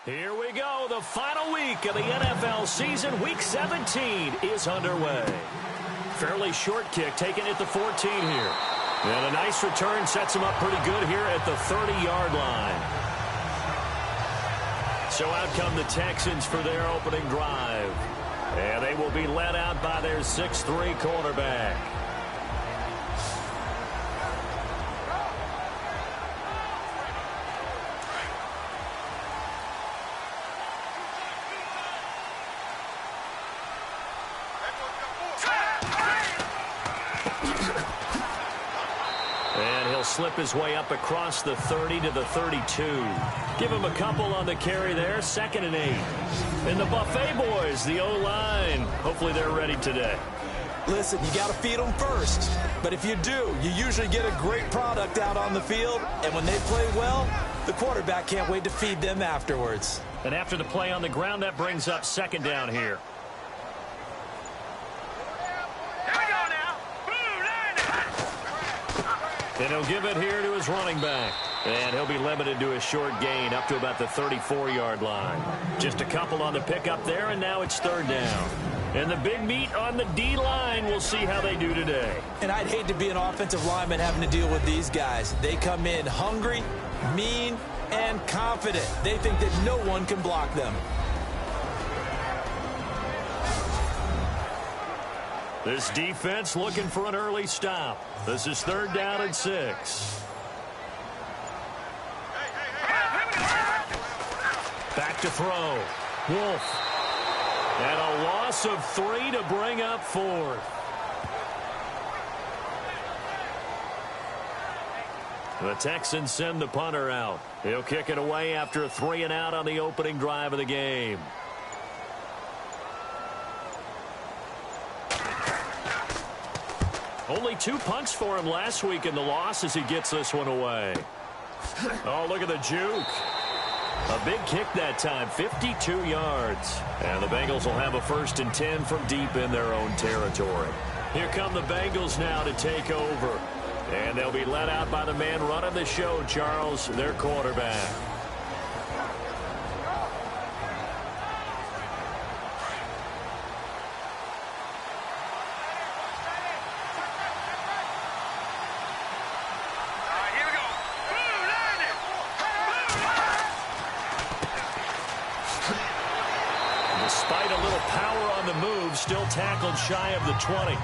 Here we go. The final week of the NFL season. Week 17 is underway. Fairly short kick taken at the 14 here. And a nice return sets him up pretty good here at the 30-yard line. So out come the Texans for their opening drive. And they will be led out by their 6'3" quarterback. Slip his way up across the 30 to the 32. Give him a couple on the carry there. 2nd and 8. And the Buffet boys, the O-line. Hopefully they're ready today. Listen, you got to feed them first. But if you do, you usually get a great product out on the field. And when they play well, the quarterback can't wait to feed them afterwards. And after the play on the ground, that brings up 2nd down here. And he'll give it here to his running back. And he'll be limited to a short gain up to about the 34-yard line. Just a couple on the pickup there, and now it's 3rd down. And the big meat on the D-line. We'll see how they do today. And I'd hate to be an offensive lineman having to deal with these guys. They come in hungry, mean, and confident. They think that no one can block them. This defense looking for an early stop. This is 3rd down and 6. Back to throw. Wolf. And a loss of 3 to bring up 4th. The Texans send the punter out. He'll kick it away after a 3 and out on the opening drive of the game. Only 2 punts for him last week in the loss as he gets this one away. Oh, look at the juke. A big kick that time, 52 yards. And the Bengals will have a 1st and 10 from deep in their own territory. Here come the Bengals now to take over. And they'll be led out by the man running the show, Charles, their quarterback. Still tackled shy of the 20.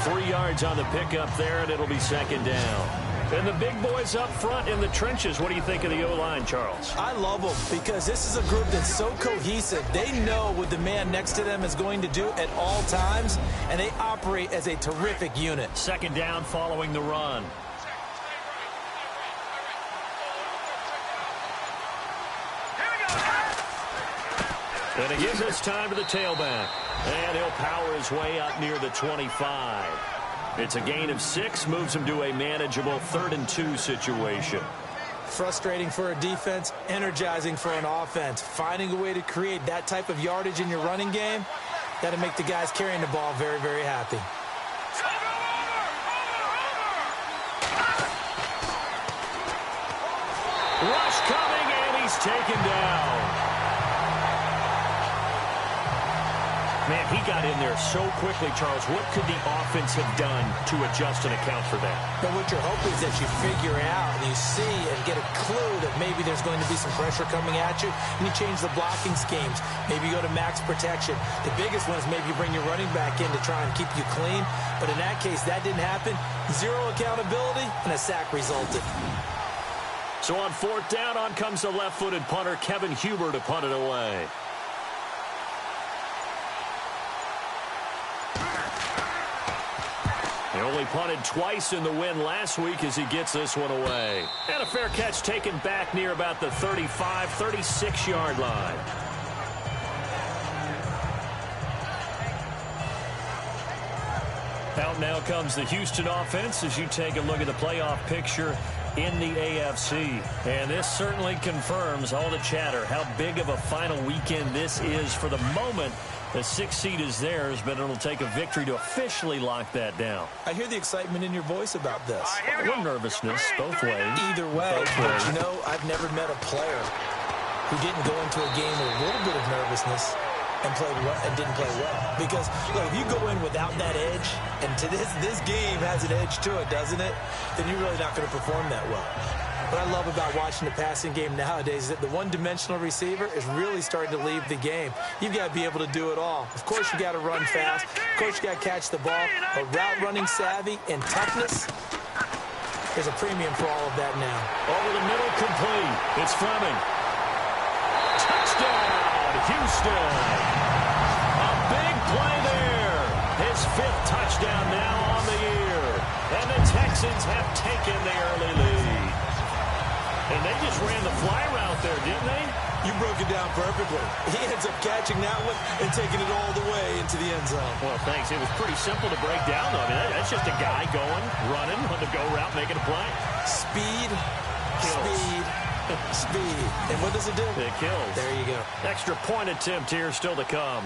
3 yards on the pickup there, and it'll be 2nd down. And the big boys up front in the trenches. What do you think of the O-line, Charles? I love them because this is a group that's so cohesive. They know what the man next to them is going to do at all times, and they operate as a terrific unit. 2nd down following the run. And it gives us time to the tailback. And he'll power his way up near the 25. It's a gain of 6, moves him to a manageable 3rd and 2 situation. Frustrating for a defense, energizing for an offense. Finding a way to create that type of yardage in your running game, that'll make the guys carrying the ball very, very happy. Rush coming, and he's taken down. Man, he got in there so quickly, Charles. What could the offense have done to adjust and account for that? But what you're hoping is that you figure out and you see and get a clue that maybe there's going to be some pressure coming at you, and you change the blocking schemes. Maybe you go to max protection. The biggest one is maybe you bring your running back in to try and keep you clean. But in that case, that didn't happen. 0 accountability, and a sack resulted. So on 4th down, on comes the left-footed punter, Kevin Huber, to punt it away. He only punted twice in the win last week as he gets this one away. And a fair catch taken back near about the 35, 36-yard line. Out now comes the Houston offense as you take a look at the playoff picture in the AFC. And this certainly confirms all the chatter, how big of a final weekend this is for the moment. The 6th seed is theirs, but it'll take a victory to officially lock that down. I hear the excitement in your voice about this. A little nervousness both ways. Either way, but you know, I've never met a player who didn't go into a game with a little bit of nervousness and didn't play well. Because, look, if you go in without that edge, and to this game has an edge to it, doesn't it? Then you're really not going to perform that well. What I love about watching the passing game nowadays is that the one-dimensional receiver is really starting to leave the game. You've got to be able to do it all. Of course, you got to run fast. Of course, you got to catch the ball. But route running savvy and toughness, there's a premium for all of that now. Over the middle, complete. It's Fleming. Touchdown, Houston. A big play there. His 5th touchdown now on the year. And the Texans have taken the early lead. And they just ran the fly route there, didn't they? You broke it down perfectly. He ends up catching that one and taking it all the way into the end zone. Well, thanks. It was pretty simple to break down, though. I mean, that's just a guy going, running on the go route, making a play. Speed, kills. Speed, speed. And what does it do? It kills. There you go. Extra point attempt here still to come.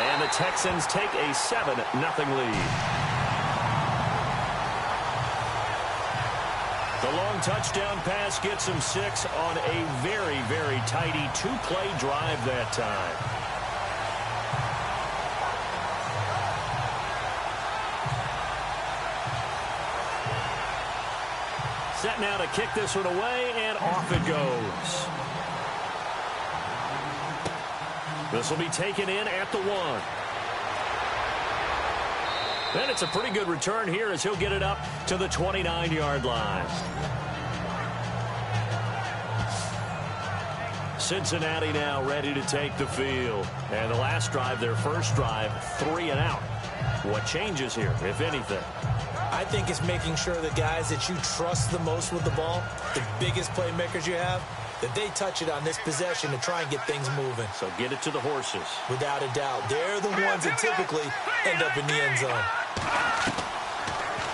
And the Texans take a 7-0 lead. The long touchdown pass gets him 6 on a very, very tidy 2-play drive that time. Set now to kick this one away, and off it goes. This will be taken in at the 1. And it's a pretty good return here as he'll get it up to the 29-yard line. Cincinnati now ready to take the field. And the last drive, their first drive, 3 and out. What changes here, if anything? I think it's making sure the guys that you trust the most with the ball, the biggest playmakers you have, that they touch it on this possession to try and get things moving. So get it to the horses. Without a doubt. They're the ones that typically end up in the end zone.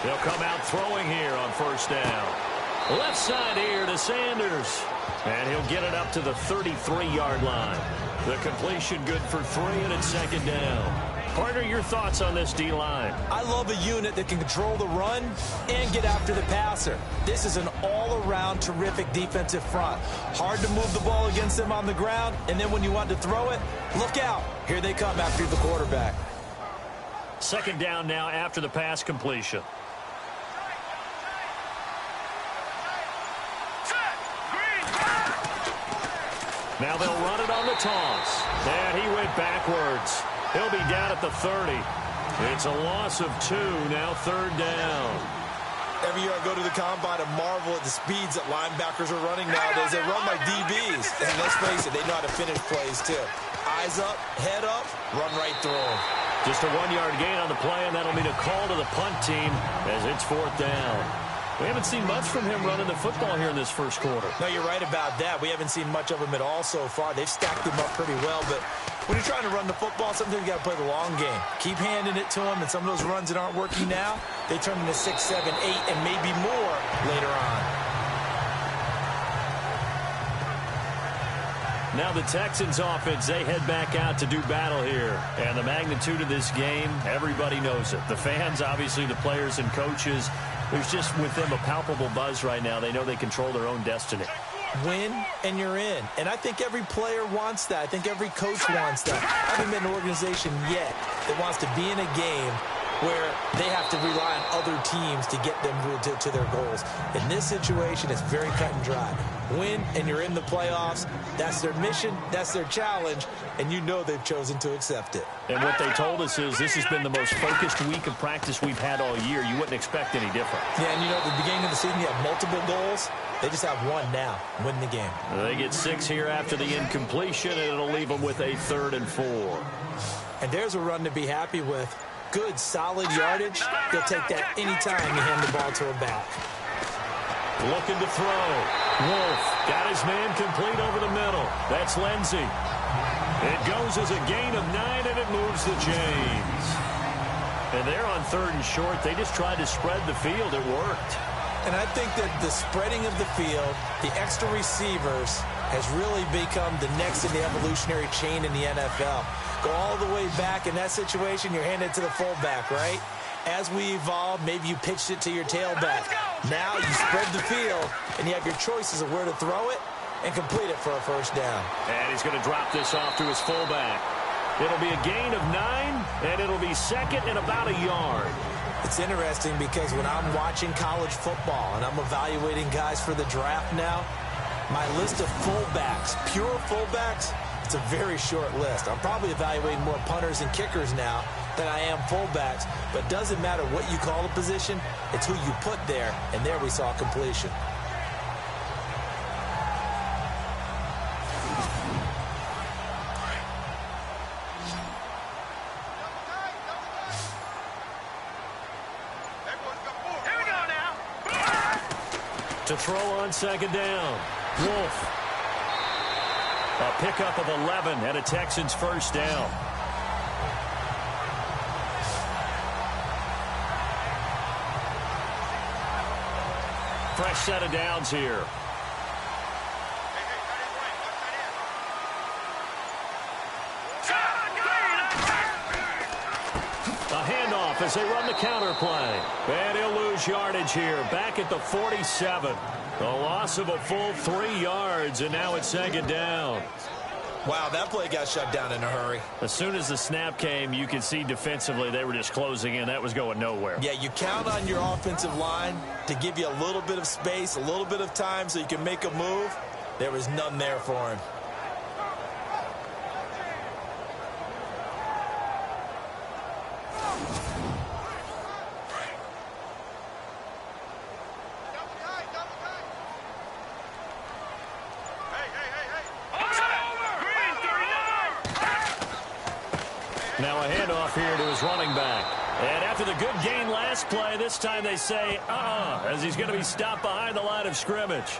They'll come out throwing here on first down. Left side here to Sanders. And he'll get it up to the 33-yard line. The completion good for 3, and it's 2nd down. Partner, your thoughts on this D-line? I love a unit that can control the run and get after the passer. This is an all-around terrific defensive front. Hard to move the ball against them on the ground, and then when you want to throw it, look out. Here they come after the quarterback. 2nd down now after the pass completion. Now they'll run it on the toss. And he went backwards. He'll be down at the 30. It's a loss of 2, now 3rd down. Every year I go to the combine and marvel at the speeds that linebackers are running nowadays. They run like DBs. And let's face it, they know how to finish plays too. Eyes up, head up, run right through them. Just a 1-yard gain on the play, and that'll mean a call to the punt team as it's 4th down. We haven't seen much from him running the football here in this first quarter. No, you're right about that. We haven't seen much of him at all so far. They've stacked him up pretty well, but when you're trying to run the football, sometimes you got to play the long game. Keep handing it to him, and some of those runs that aren't working now, they turn into 6, 7, 8, and maybe more later on. Now the Texans offense, they head back out to do battle here. And the magnitude of this game, everybody knows it. The fans, obviously the players and coaches, there's just with them a palpable buzz right now. They know they control their own destiny. Win, and you're in. And I think every player wants that. I think every coach wants that. I haven't been an organization yet that wants to be in a game where they have to rely on other teams to get them to their goals. In this situation, it's very cut and dry. Win, and you're in the playoffs. That's their mission. That's their challenge. And you know they've chosen to accept it. And what they told us is this has been the most focused week of practice we've had all year. You wouldn't expect any different. Yeah, and you know, at the beginning of the season, you have multiple goals. They just have one now. Win the game. They get 6 here after the incompletion, and it'll leave them with a 3rd and 4. And there's a run to be happy with. Good, solid yardage. They'll take that anytime you hand the ball to a back. Looking to throw. Wolf got his man complete over the middle. That's Lindsey. It goes as a gain of 9, and it moves the chains. And they're on 3rd and short. They just tried to spread the field. It worked. And I think that the spreading of the field, the extra receivers, has really become the next in the evolutionary chain in the NFL. Go all the way back in that situation, you're handed to the fullback, right? As we evolve, maybe you pitched it to your tailback. Now you spread the field, and you have your choices of where to throw it and complete it for a first down. And he's going to drop this off to his fullback. It'll be a gain of 9, and it'll be second and about a yard. It's interesting because when I'm watching college football and I'm evaluating guys for the draft now, my list of fullbacks, pure fullbacks, it's a very short list. I'm probably evaluating more punters and kickers now than I am fullbacks, but it doesn't matter what you call the position, it's who you put there, and there we saw completion. To throw on second down, Wolf. A pickup of 11 and a Texans first down. Fresh set of downs here. A handoff as they run the counter play. And he'll lose yardage here. Back at the 47. A loss of a full 3 yards, and now it's second down. Wow, that play got shut down in a hurry. As soon as the snap came, you could see defensively they were just closing in. That was going nowhere. Yeah, you count on your offensive line to give you a little bit of space, a little bit of time so you can make a move. There was none there for him. Now a handoff here to his running back. And after the good gain last play, this time they say, as he's going to be stopped behind the line of scrimmage.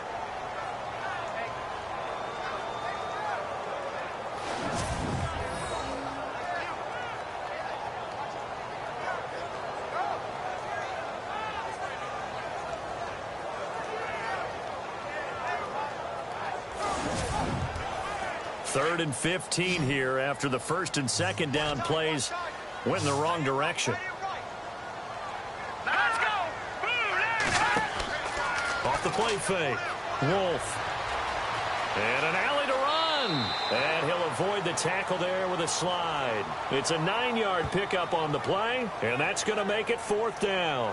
Third and 15 here after the first and second down plays went in the wrong direction. Let's go. Off the play fake. Wolf. And an alley to run. And he'll avoid the tackle there with a slide. It's a 9-yard pickup on the play, and that's going to make it fourth down.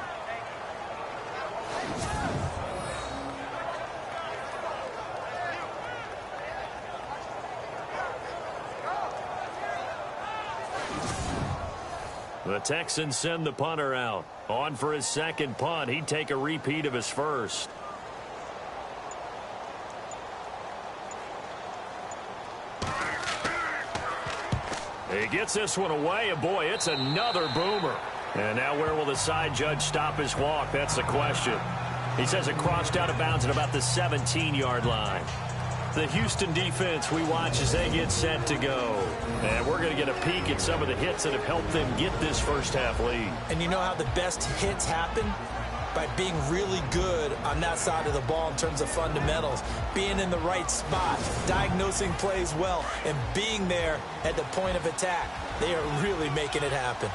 The Texans send the punter out. On for his second punt. He'd take a repeat of his first. He gets this one away, and boy, it's another boomer. And now where will the side judge stop his walk? That's the question. He says it crossed out of bounds at about the 17-yard line. The Houston defense we watch as they get set to go. And we're going to get a peek at some of the hits that have helped them get this first half lead. And you know how the best hits happen? By being really good on that side of the ball in terms of fundamentals, being in the right spot, diagnosing plays well, and being there at the point of attack. They are really making it happen.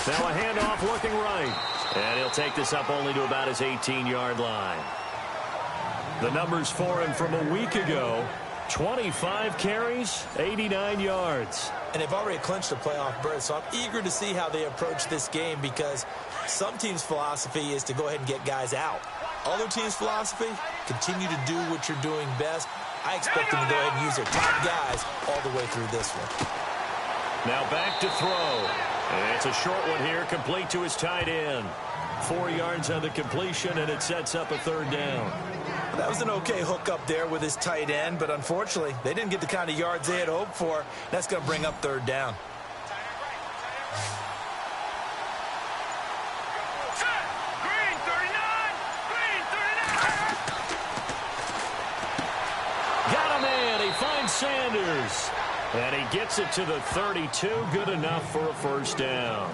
Now a handoff looking right. And he'll take this up only to about his 18-yard line. The numbers for him from a week ago, 25 carries, 89 yards. And they've already clinched a playoff berth, so I'm eager to see how they approach this game because some teams' philosophy is to go ahead and get guys out. Other teams' philosophy, continue to do what you're doing best. I expect them to go ahead and use their top guys all the way through this one. Now back to throw. And it's a short one here, complete to his tight end. 4 yards on the completion, and it sets up a third down. That was an okay hook up there with his tight end, but unfortunately, they didn't get the kind of yards they had hoped for. That's going to bring up third down. Green 39. Got him in. He finds Sanders. And he gets it to the 32. Good enough for a first down.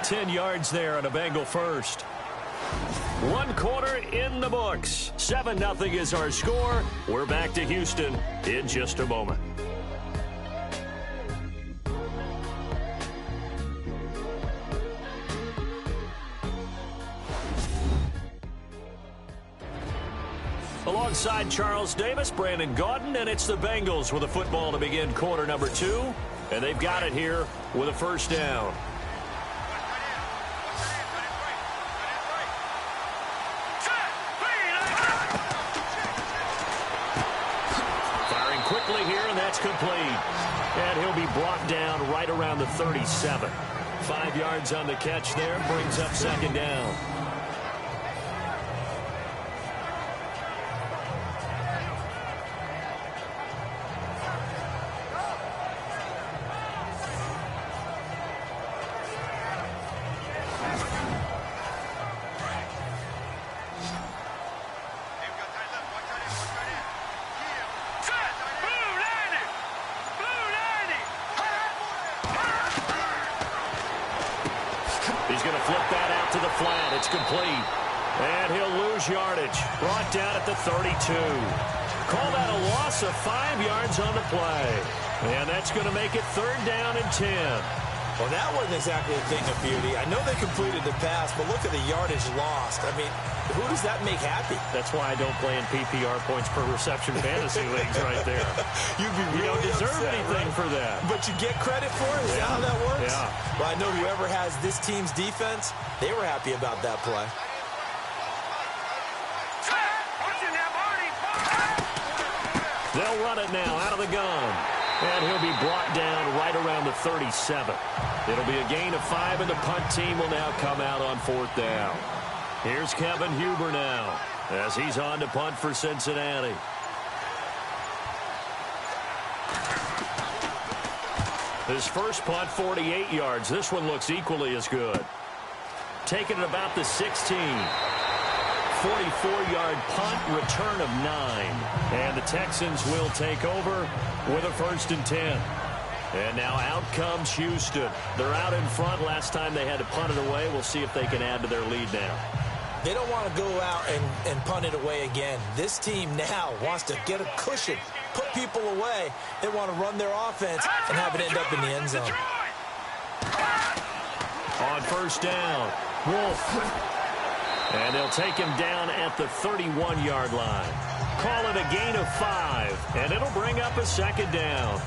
10 yards there on a Bengal first. 1 quarter in the books. 7-0 is our score. We're back to Houston in just a moment. alongside Charles Davis, Brandon Gaudin, and it's the Bengals with a football to begin quarter number 2. And they've got it here with a first down. Firing quickly here, and that's complete. And he'll be brought down right around the 37. 5 yards on the catch there, brings up second down. He's going to flip that out to the flat. It's complete. And he'll lose yardage. Brought down at the 32. Call that a loss of 5 yards on the play. And that's going to make it third down and 10. Well, that wasn't exactly a thing of beauty. I know they completed the pass, but look at the yardage lost. I mean, who does that make happy? That's why I don't play in PPR points per reception fantasy leagues right there. You'd be really you don't deserve upset, anything right? for that. But you get credit for it? Is that how that works? Yeah. Well, I know whoever has this team's defense, they were happy about that play. They'll run it now out of the gun. And he'll be brought down right around the 37. It'll be a gain of 5, and the punt team will now come out on fourth down. Here's Kevin Huber now as he's on to punt for Cincinnati. His first punt, 48 yards. This one looks equally as good. Taking it about the 16. 44-yard punt, return of 9. And the Texans will take over with a first and 10. And now out comes Houston. They're out in front. Last time they had to punt it away. We'll see if they can add to their lead now. They don't want to go out and punt it away again. This team now wants to get a cushion, put people away. They want to run their offense and have it end up in the end zone. On first down, Wolf. And they'll take him down at the 31-yard line. Call it a gain of 5, and it'll bring up a second down.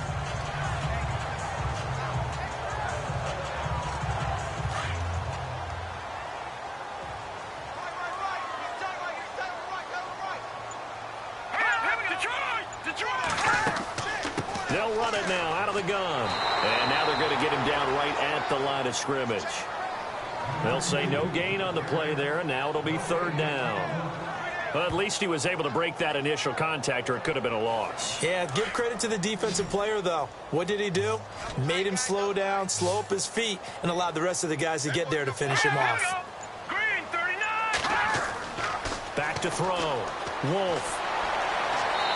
They'll run it now out of the gun. And now they're going to get him down right at the line of scrimmage. They'll say no gain on the play there, and now it'll be third down. But at least he was able to break that initial contact, or it could have been a loss. Yeah, give credit to the defensive player, though. What did he do? Made him slow down, slow up his feet, and allowed the rest of the guys to get there to finish him off. Green 39. Back to throw. Wolf.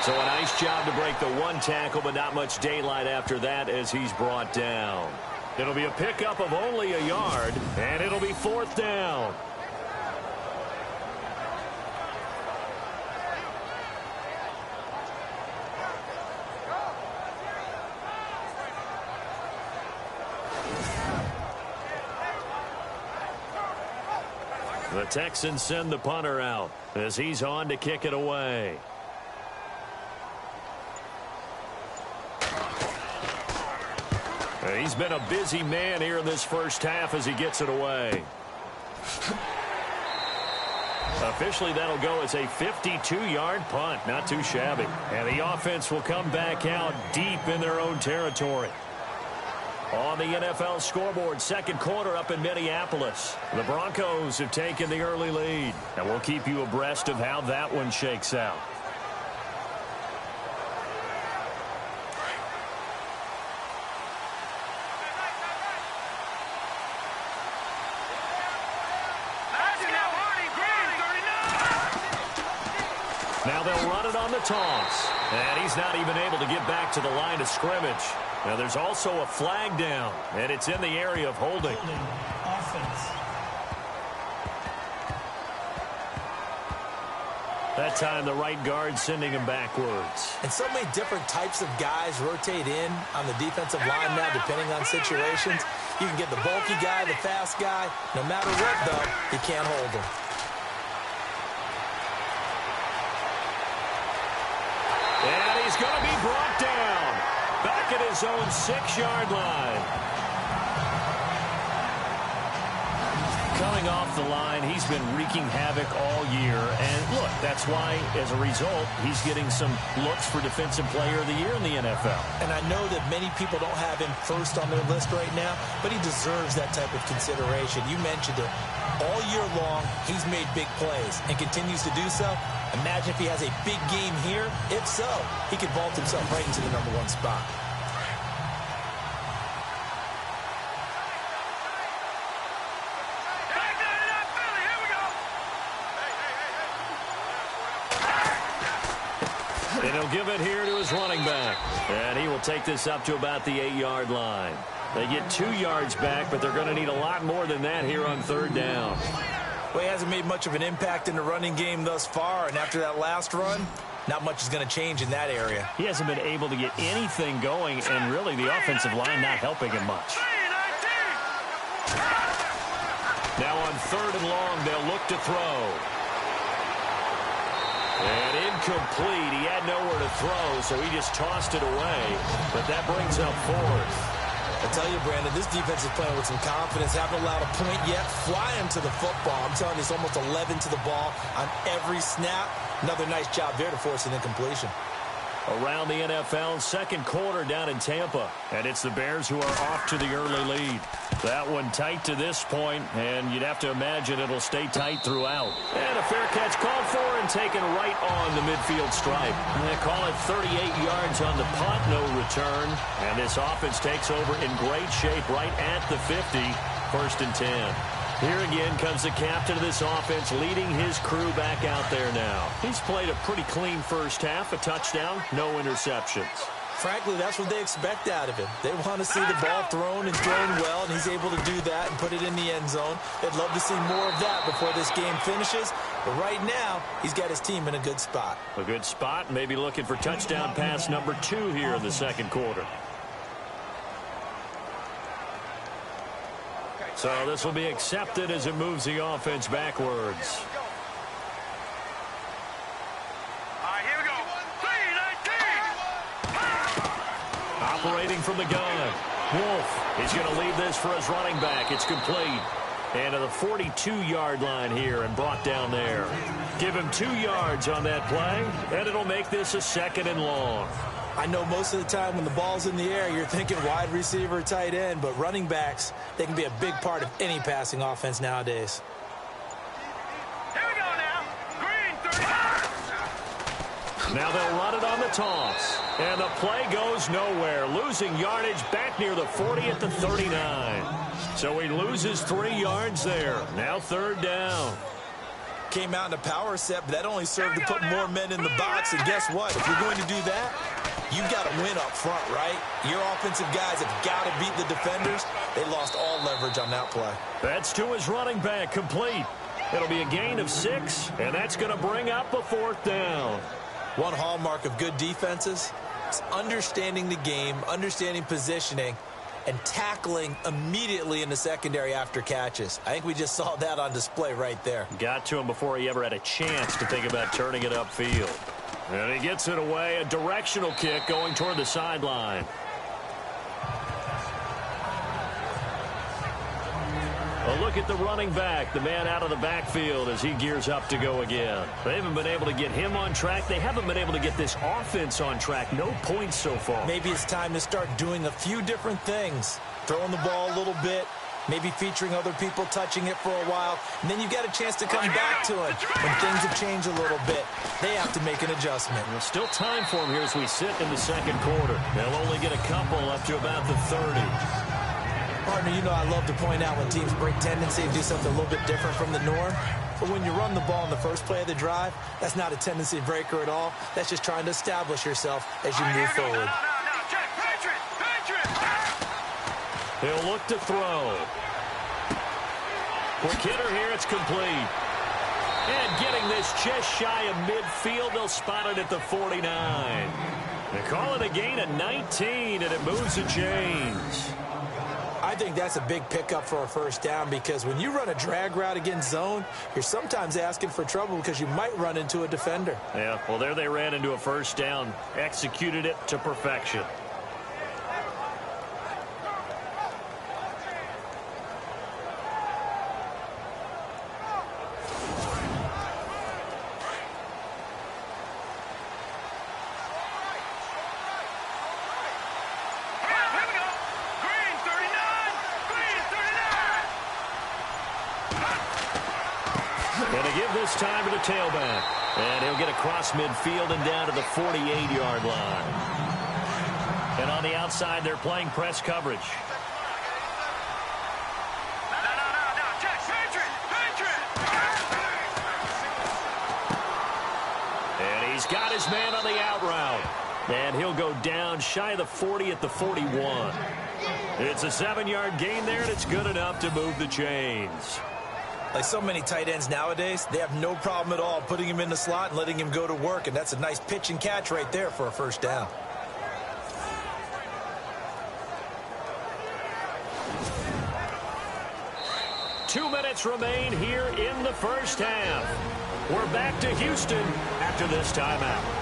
So a nice job to break the one tackle, but not much daylight after that as he's brought down. It'll be a pickup of only a yard, and it'll be fourth down. The Texans send the punter out as he's on to kick it away. He's been a busy man here in this first half as he gets it away. Officially, that'll go as a 52-yard punt. Not too shabby. And the offense will come back out deep in their own territory. On the NFL scoreboard, second quarter up in Minneapolis. The Broncos have taken the early lead. And we'll keep you abreast of how that one shakes out. Now they'll run it on the toss. And he's not even able to get back to the line of scrimmage. Now there's also a flag down, and it's in the area of holding. Offense. That time the right guard sending him backwards. And so many different types of guys rotate in on the defensive line now, depending on situations. You can get the bulky guy, the fast guy. No matter what, though, you can't hold him. is going to be brought down back at his own 6-yard line. Coming off the line, he's been wreaking havoc all year. And look, that's why, as a result, he's getting some looks for Defensive Player of the Year in the NFL. And I know that many people don't have him first on their list right now, but he deserves that type of consideration. You mentioned it. All year long, he's made big plays and continues to do so. Imagine if he has a big game here. If so, he could vault himself right into the #1 spot. And he'll give it here to his running back. And he will take this up to about the 8-yard line. They get 2 yards back, but they're going to need a lot more than that here on 3rd down. Well, he hasn't made much of an impact in the running game thus far, and after that last run, not much is going to change in that area. He hasn't been able to get anything going, and really the offensive line not helping him much. Now on 3rd and long, they'll look to throw. And incomplete. He had nowhere to throw, so he just tossed it away. But that brings up 4th. I tell you, Brandon, this defense is playing with some confidence. Haven't allowed a point yet. Flying to the football. I'm telling you, it's almost 11 to the ball on every snap. Another nice job there to force an incompletion. Around the NFL, 2nd quarter down in Tampa. And it's the Bears who are off to the early lead. That one tight to this point, and you'd have to imagine it'll stay tight throughout. And a fair catch called for and taken right on the midfield stripe. And they call it 38 yards on the punt, no return. And this offense takes over in great shape right at the 50, 1st and 10. Here again comes the captain of this offense leading his crew back out there now. He's played a pretty clean first half, a touchdown, no interceptions. Frankly, that's what they expect out of him. They want to see the ball thrown and thrown well, and he's able to do that and put it in the end zone. They'd love to see more of that before this game finishes. But right now, he's got his team in a good spot. A good spot, maybe looking for touchdown pass number 2 here in the 2nd quarter. So this will be accepted as it moves the offense backwards. All right, here we go. 3-19. Operating from the gun. Wolf, he's going to leave this for his running back. It's complete. And to the 42-yard line here and brought down there. Give him 2 yards on that play, and it'll make this a 2nd and long. I know most of the time when the ball's in the air, you're thinking wide receiver, tight end, but running backs, they can be a big part of any passing offense nowadays. Here we go now. Green, 30. Now they'll run it on the toss. And the play goes nowhere. Losing yardage back near the 40 at the 39. So he loses 3 yards there. Now 3rd down. Came out in a power set, but that only served to put more men in the box. And guess what? If you're going to do that, you've got to win up front, right? Your offensive guys have got to beat the defenders. They lost all leverage on that play. That's to his running back, complete. It'll be a gain of 6, and that's going to bring up a 4th down. One hallmark of good defenses is understanding the game, understanding positioning, and tackling immediately in the secondary after catches. I think we just saw that on display right there. Got to him before he ever had a chance to think about turning it upfield. And he gets it away, a directional kick going toward the sideline. A look at the running back, the man out of the backfield as he gears up to go again. They haven't been able to get him on track. They haven't been able to get this offense on track. No points so far. Maybe it's time to start doing a few different things. Throwing the ball a little bit, maybe featuring other people touching it for a while, and then you got a chance to come back to it. When things have changed a little bit, they have to make an adjustment. There's still time for him here as we sit in the 2nd quarter. They'll only get a couple up to about the 30. Partner, you know I love to point out when teams break tendency and do something a little bit different from the norm. But when you run the ball in the first play of the drive, that's not a tendency breaker at all. That's just trying to establish yourself as you move forward. Now, check. Patriot. He'll look to throw. Quick hitter here, it's complete. And getting this just shy of midfield, they'll spot it at the 49. They call it a gain of 19, and it moves the chains. I think that's a big pickup for a first down because when you run a drag route against zone, you're sometimes asking for trouble because you might run into a defender. Yeah, well, there they ran into a first down, executed it to perfection. Time to the tailback. And he'll get across midfield and down to the 48-yard line. And on the outside, they're playing press coverage. And he's got his man on the out route. And he'll go down shy of the 40 at the 41. It's a 7-yard gain there, and it's good enough to move the chains. Like so many tight ends nowadays, they have no problem at all putting him in the slot and letting him go to work, and that's a nice pitch and catch right there for a first down. Two minutes remain here in the first half. We're back to Houston after this timeout.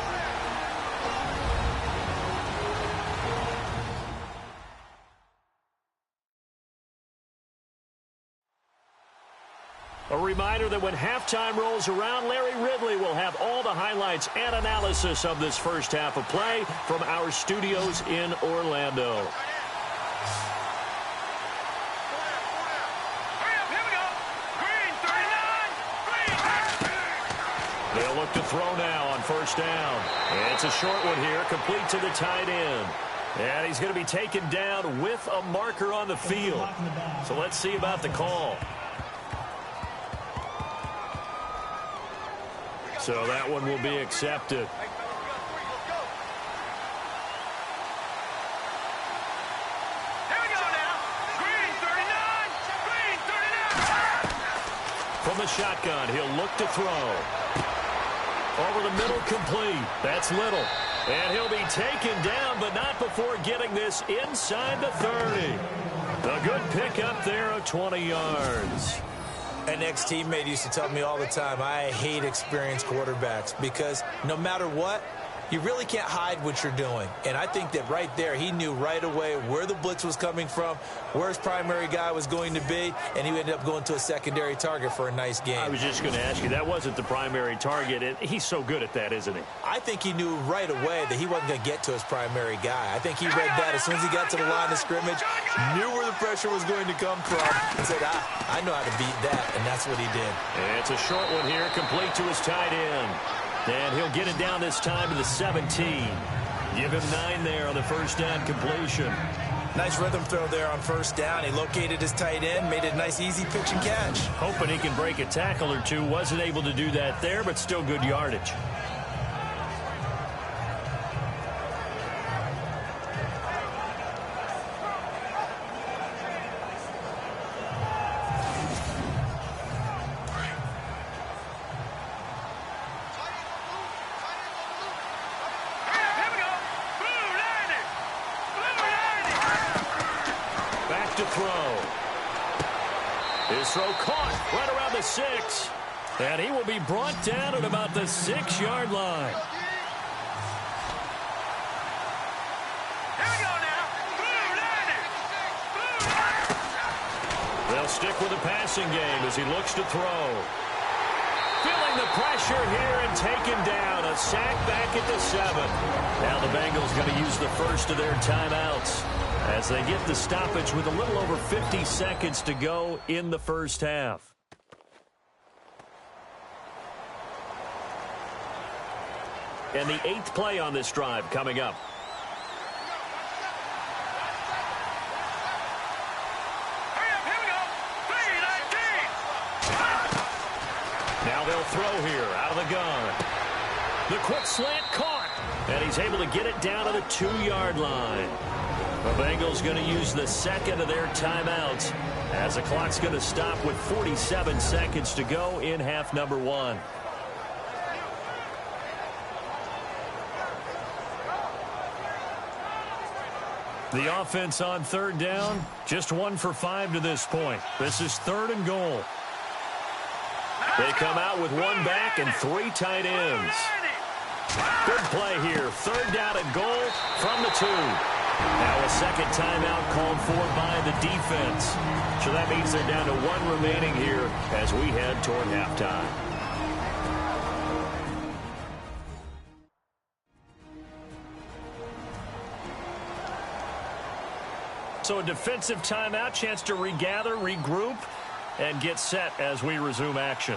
A reminder that when halftime rolls around, Larry Ridley will have all the highlights and analysis of this first half of play from our studios in Orlando. They'll look to throw now on first down. It's a short one here, complete to the tight end. And he's going to be taken down with a marker on the field. So let's see about the call. So that one will be accepted. From the shotgun, he'll look to throw. Over the middle, complete. That's Little. And he'll be taken down, but not before getting this inside the 30. A good pickup there of 20 yards. An ex-teammate used to tell me all the time, I hate experienced quarterbacks because no matter what, you really can't hide what you're doing. And I think that right there, he knew right away where the blitz was coming from, where his primary guy was going to be, and he ended up going to a secondary target for a nice game. I was just going to ask you, that wasn't the primary target. He's so good at that, isn't he? I think he knew right away that he wasn't going to get to his primary guy. I think he read that as soon as he got to the line of scrimmage, knew where the pressure was going to come from, and said, I know how to beat that, and that's what he did. And it's a short one here, complete to his tight end. And he'll get it down this time to the 17. Give him 9 there on the first down completion. Nice rhythm throw there on first down. He located his tight end, made it a nice easy pitch and catch. Hoping he can break a tackle or two. Wasn't able to do that there, but still good yardage. Throw caught right around the 6. And he will be brought down at about the 6-yard line. Here we go now. They'll stick with the passing game as he looks to throw. Feeling the pressure here and taken down. A sack back at the 7. Now the Bengals going to use the first of their timeouts as they get the stoppage with a little over 50 seconds to go in the first half. And the 8th play on this drive coming up. Here we go. 3-19. Now they'll throw here out of the gun. The quick slant caught. And he's able to get it down to the 2-yard line. The Bengals going to use the second of their timeouts as the clock's going to stop with 47 seconds to go in half number 1. The offense on third down, just 1 for 5 to this point. This is 3rd and goal. They come out with 1 back and 3 tight ends. Good play here. 3rd down and goal from the 2. Now a second timeout called for by the defense. So that means they're down to 1 remaining here as we head toward halftime. So a defensive timeout, chance to regather, regroup, and get set as we resume action.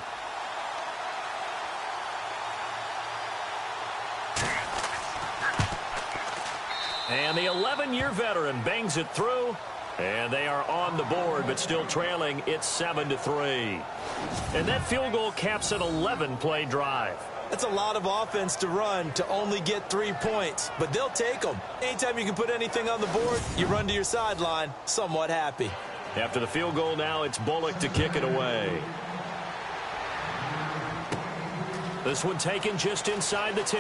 And the 11-year veteran bangs it through, and they are on the board, but still trailing. It's 7-3. And that field goal caps an 11-play drive. That's a lot of offense to run to only get 3 points, but they'll take them. Anytime you can put anything on the board, you run to your sideline somewhat happy. After the field goal now, it's Bullock to kick it away. This one taken just inside the 10.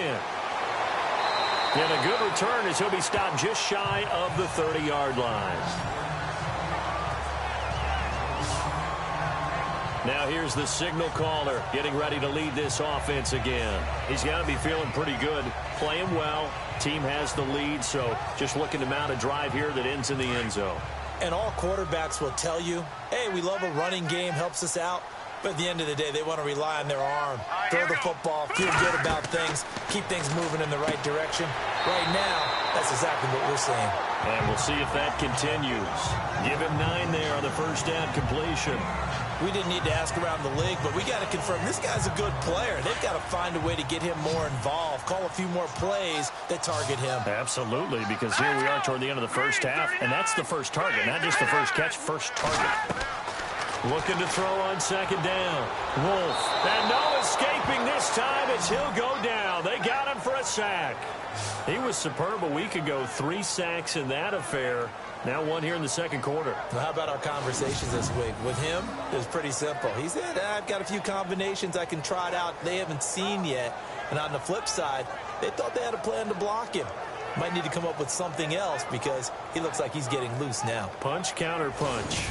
And a good return as he'll be stopped just shy of the 30-yard line. Now here's the signal caller getting ready to lead this offense again. He's got to be feeling pretty good, playing well. Team has the lead, so just looking to mount a drive here that ends in the end zone. And all quarterbacks will tell you, hey, we love a running game, helps us out. But at the end of the day, they want to rely on their arm. Throw the football, feel good about things, keep things moving in the right direction. Right now, that's exactly what we're seeing. And we'll see if that continues. Give him 9 there on the first down completion. We didn't need to ask around the league, but we got to confirm this guy's a good player. They've got to find a way to get him more involved, call a few more plays that target him. Absolutely, because here we are toward the end of the first half, and that's the first target, not just the first catch, first target. Looking to throw on second down. Wolf. And no escaping this time as he'll go down. They got him for a sack. He was superb a week ago. 3 sacks in that affair. Now 1 here in the second quarter. Well, how about our conversations this week? With him, it was pretty simple. He said, I've got a few combinations I can try out they haven't seen yet. And on the flip side, they thought they had a plan to block him. Might need to come up with something else because he looks like he's getting loose now. Punch, counter punch.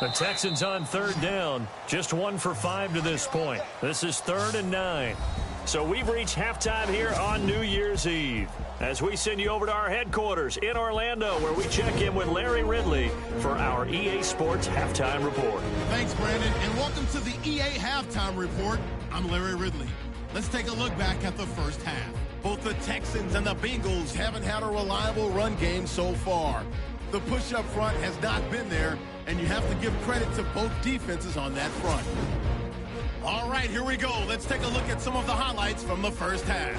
The Texans on third down. Just 1 for 5 to this point. This is 3rd and 9. So we've reached halftime here on New Year's Eve as we send you over to our headquarters in Orlando where we check in with Larry Ridley for our EA Sports Halftime Report. Thanks, Brandon, and welcome to the EA Halftime Report. I'm Larry Ridley. Let's take a look back at the first half. Both the Texans and the Bengals haven't had a reliable run game so far. The push up front has not been there, and you have to give credit to both defenses on that front. All right, here we go. Let's take a look at some of the highlights from the first half.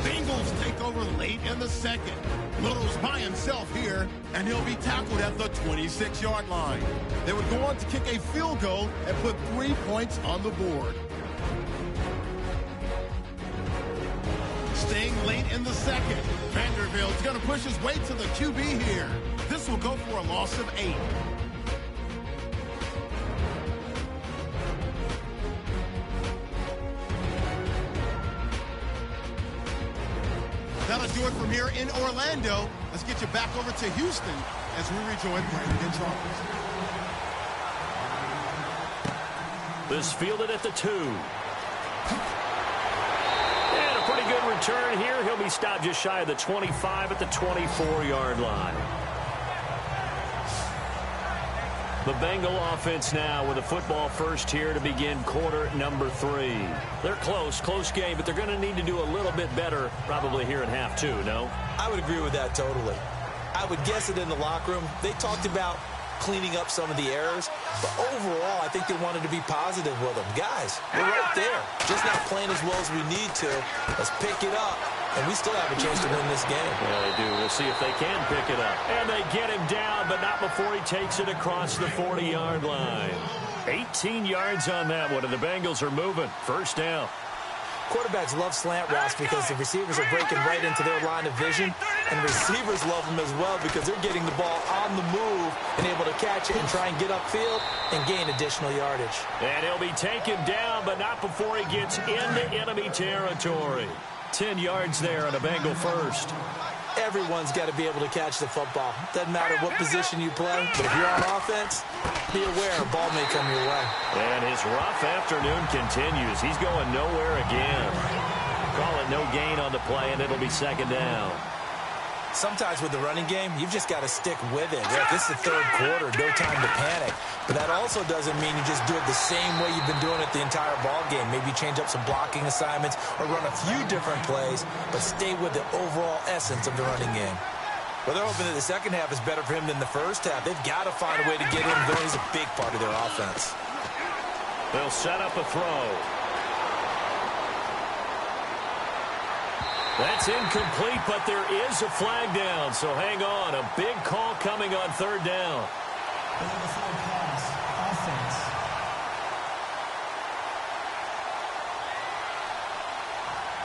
Bengals take over late in the second. Little's by himself here, and he'll be tackled at the 26-yard line. They would go on to kick a field goal and put 3 points on the board. Staying late in the second, Vanderbilt's going to push his way to the QB here. This will go for a loss of 8. That'll do it from here in Orlando. Let's get you back over to Houston as we rejoin Brandon and Charles. This fielded at the 2. And a pretty good return here. He'll be stopped just shy of the 25 at the 24-yard line. The Bengal offense now with a football first here to begin quarter number 3. They're close game, but they're going to need to do a little bit better probably here in half 2, no? I would agree with that totally. I would guess it in the locker room. They talked about cleaning up some of the errors, but overall, I think they wanted to be positive with them. Guys, we're right there. Just not playing as well as we need to. Let's pick it up, and we still have a chance to win this game. Yeah, they do. We'll see if they can pick it up. And they get him down, but not before he takes it across the 40-yard line. 18 yards on that one, and the Bengals are moving. First down. Quarterbacks love slant routes because the receivers are breaking right into their line of vision, and receivers love them as well because they're getting the ball on the move and able to catch it and try and get upfield and gain additional yardage. And he'll be taken down, but not before he gets into enemy territory. 10 yards there on a Bengal first. Everyone's got to be able to catch the football. Doesn't matter what position you play, but if you're on offense, be aware a ball may come your way. And his rough afternoon continues. He's going nowhere again. Call it no gain on the play, and it'll be second down. Sometimes with the running game, you've just got to stick with it. Look, this is the third quarter, no time to panic. But that also doesn't mean you just do it the same way you've been doing it the entire ball game. Maybe change up some blocking assignments or run a few different plays, but stay with the overall essence of the running game. Well, they're hoping that the second half is better for him than the first half. They've got to find a way to get him going. He's a big part of their offense. They'll set up a throw. That's incomplete, but there is a flag down, so hang on. A big call coming on third down.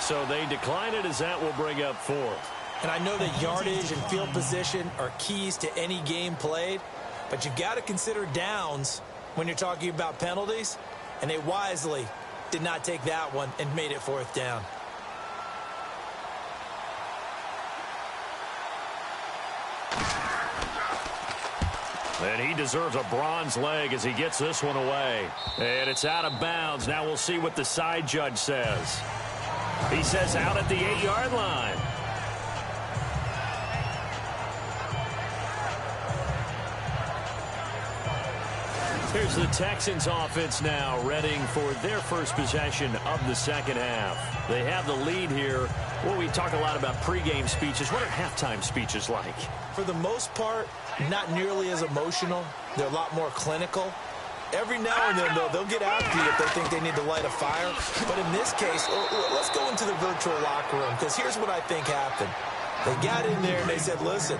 So they decline it as that will bring up fourth. And I know that yardage and field position are keys to any game played, but you've got to consider downs when you're talking about penalties, and they wisely did not take that one and made it fourth down. And he deserves a bronze leg as he gets this one away. And it's out of bounds. Now we'll see what the side judge says. He says out at the 8-yard line. Here's the Texans offense now, readying for their first possession of the second half. They have the lead here. Well, we talk a lot about pregame speeches. What are halftime speeches like? For the most part, not nearly as emotional. They're a lot more clinical. Every now and then, though, they'll get after you if they think they need to light a fire. But in this case, let's go into the virtual locker room, because here's what I think happened. They got in there and they said, listen,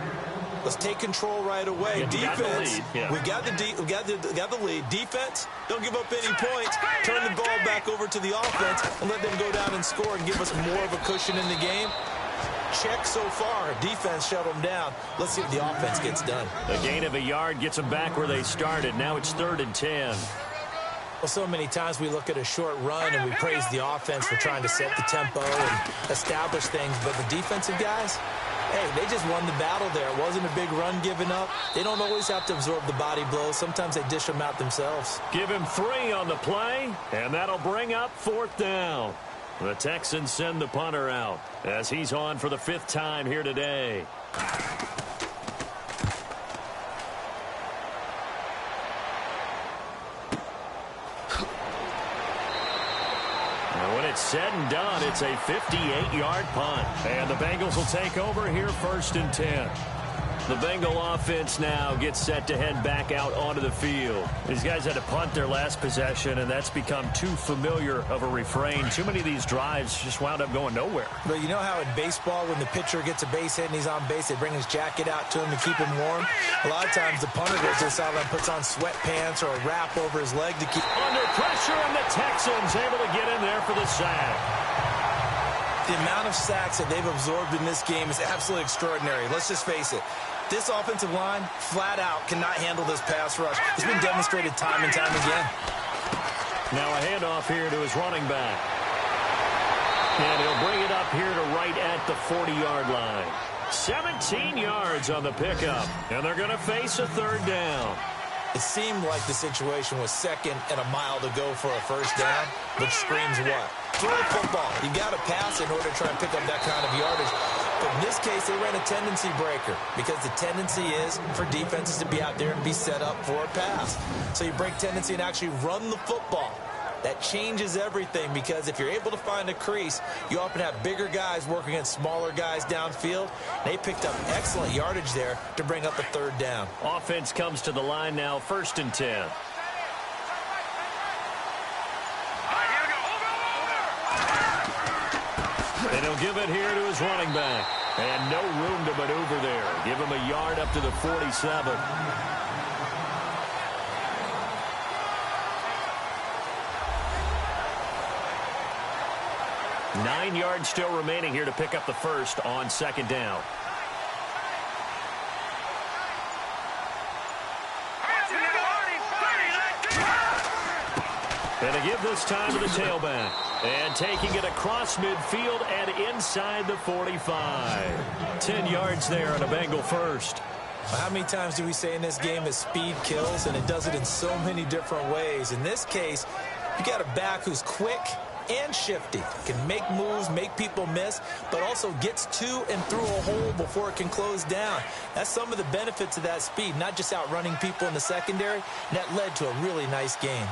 let's take control right away. Defense, we got the lead. Defense, don't give up any points. Turn the ball back over to the offense and let them go down and score and give us more of a cushion in the game. Check so far. Defense shut them down. Let's see if the offense gets done. A gain of a yard gets them back where they started. Now it's 3rd and 10. Well, so many times we look at a short run and we praise the offense for trying to set the tempo and establish things. But the defensive guys, hey, they just won the battle there. It wasn't a big run given up. They don't always have to absorb the body blows. Sometimes they dish them out themselves. Give him 3 on the play, and that'll bring up 4th down. The Texans send the punter out as he's on for the 5th time here today. And when it's said and done, it's a 58-yard punt. And the Bengals will take over here 1st and 10. The Bengal offense now gets set to head back out onto the field. These guys had to punt their last possession, and that's become too familiar of a refrain. Too many of these drives just wound up going nowhere. But you know how in baseball, when the pitcher gets a base hit and he's on base, they bring his jacket out to him to keep him warm? A lot of times the punter goes to the sideline, puts on sweatpants or a wrap over his leg to keep... Under pressure, and the Texans able to get in there for the sack. The amount of sacks that they've absorbed in this game is absolutely extraordinary. Let's just face it. This offensive line, flat out, cannot handle this pass rush. It's been demonstrated time and time again. Now a handoff here to his running back. And he'll bring it up here to right at the 40-yard line. 17 yards on the pickup. And they're going to face a 3rd down. It seemed like the situation was 2nd and a mile to go for a 1st down, which screams what? Throw the football. You got to pass in order to try and pick up that kind of yardage. But in this case, they ran a tendency breaker because the tendency is for defenses to be out there and be set up for a pass. So you break tendency and actually run the football. That changes everything because if you're able to find a crease, you often have bigger guys working against smaller guys downfield. They picked up excellent yardage there to bring up a 3rd down. Offense comes to the line now, 1st and 10. And he'll give it here to his running back. And no room to maneuver there. Give him a yard up to the 47. Nine yards still remaining here to pick up the 1st on 2nd down. And to give this time to the tailback. And taking it across midfield and inside the 45. 10 yards there on a Bengal first. How many times do we say in this game that speed kills, and it does it in so many different ways? In this case, you got a back who's quick and shifty, can make moves, make people miss, but also gets to and through a hole before it can close down. That's some of the benefits of that speed, not just outrunning people in the secondary. And that led to a really nice game.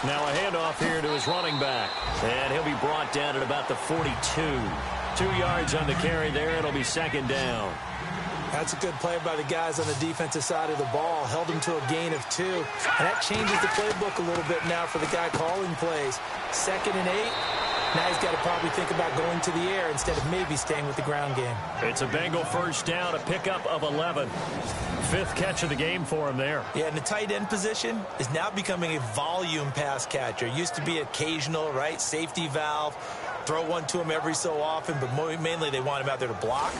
Now a handoff here to his running back, and he'll be brought down at about the 42. 2 yards on the carry there. It'll be second down. That's a good play by the guys on the defensive side of the ball. Held him to a gain of 2. And that changes the playbook a little bit now for the guy calling plays. 2nd and 8. Now he's got to probably think about going to the air instead of maybe staying with the ground game. It's a Bengal first down, a pickup of 11. 5th catch of the game for him there. Yeah, and the tight end position is now becoming a volume pass catcher. Used to be occasional, right? Safety valve. Throw one to him every so often, but mainly they want him out there to block.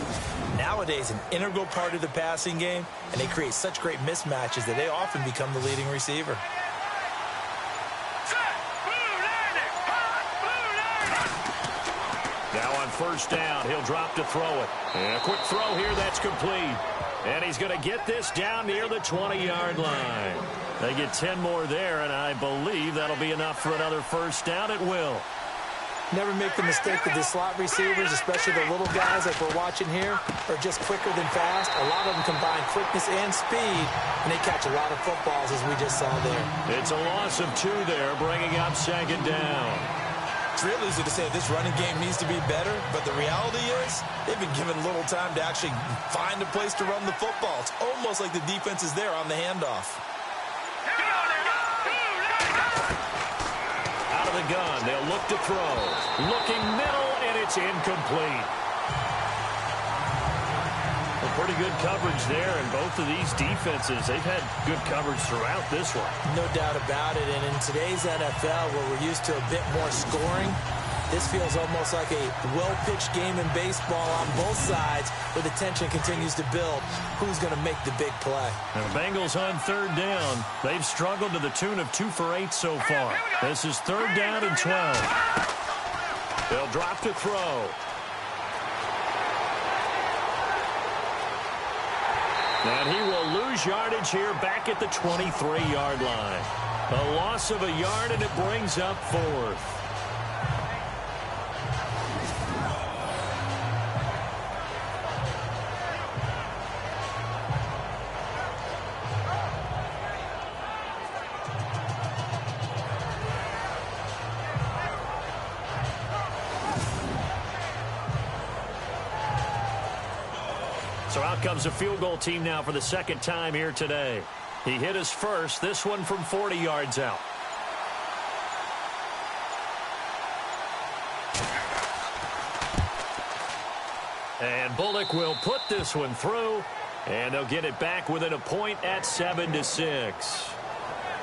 Nowadays, an integral part of the passing game, and they create such great mismatches that they often become the leading receiver. Now on first down, he'll drop to throw it. And a quick throw here, that's complete. And he's going to get this down near the 20-yard line. They get 10 more there, and I believe that'll be enough for another first down. It will. Never make the mistake that the slot receivers, especially the little guys like we're watching here, are just quicker than fast. A lot of them combine quickness and speed, and they catch a lot of footballs, as we just saw there. It's a loss of 2 there, bringing up second down. It's real easy to say this running game needs to be better, but the reality is they've been given little time to actually find a place to run the football. It's almost like the defense is there on the handoff. Out of the gun, they'll look to throw. Looking middle, and it's incomplete. Well, pretty good coverage there, and both of these defenses, they've had good coverage throughout this one. No doubt about it, and in today's NFL, where we're used to a bit more scoring, this feels almost like a well-pitched game in baseball on both sides, where the tension continues to build. Who's going to make the big play? And the Bengals on third down. They've struggled to the tune of 2 for 8 so far. This is third down and 12. They'll drop to throw. And he will lose yardage here back at the 23-yard line. A loss of a yard, and it brings up 4th. So out comes a field goal team now for the second time here today. He hit his first, this one from 40 yards out. And Bullock will put this one through, and they'll get it back within a point at 7-6.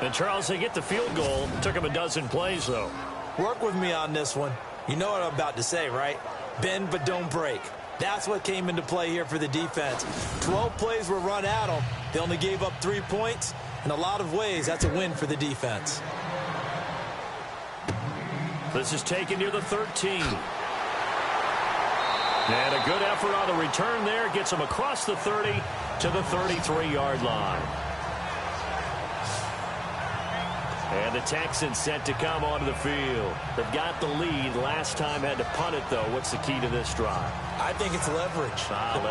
And Charles, they get the field goal. Took him a dozen plays, though. Work with me on this one. You know what I'm about to say, right? Bend but don't break. That's what came into play here for the defense. 12 plays were run at them. They only gave up 3 points. In a lot of ways, that's a win for the defense. This is taken near the 13. And a good effort on the return there. Gets him across the 30 to the 33-yard line. And the Texans set to come onto the field. They've got the lead. Last time had to punt it, though. What's the key to this drive? I think it's leverage.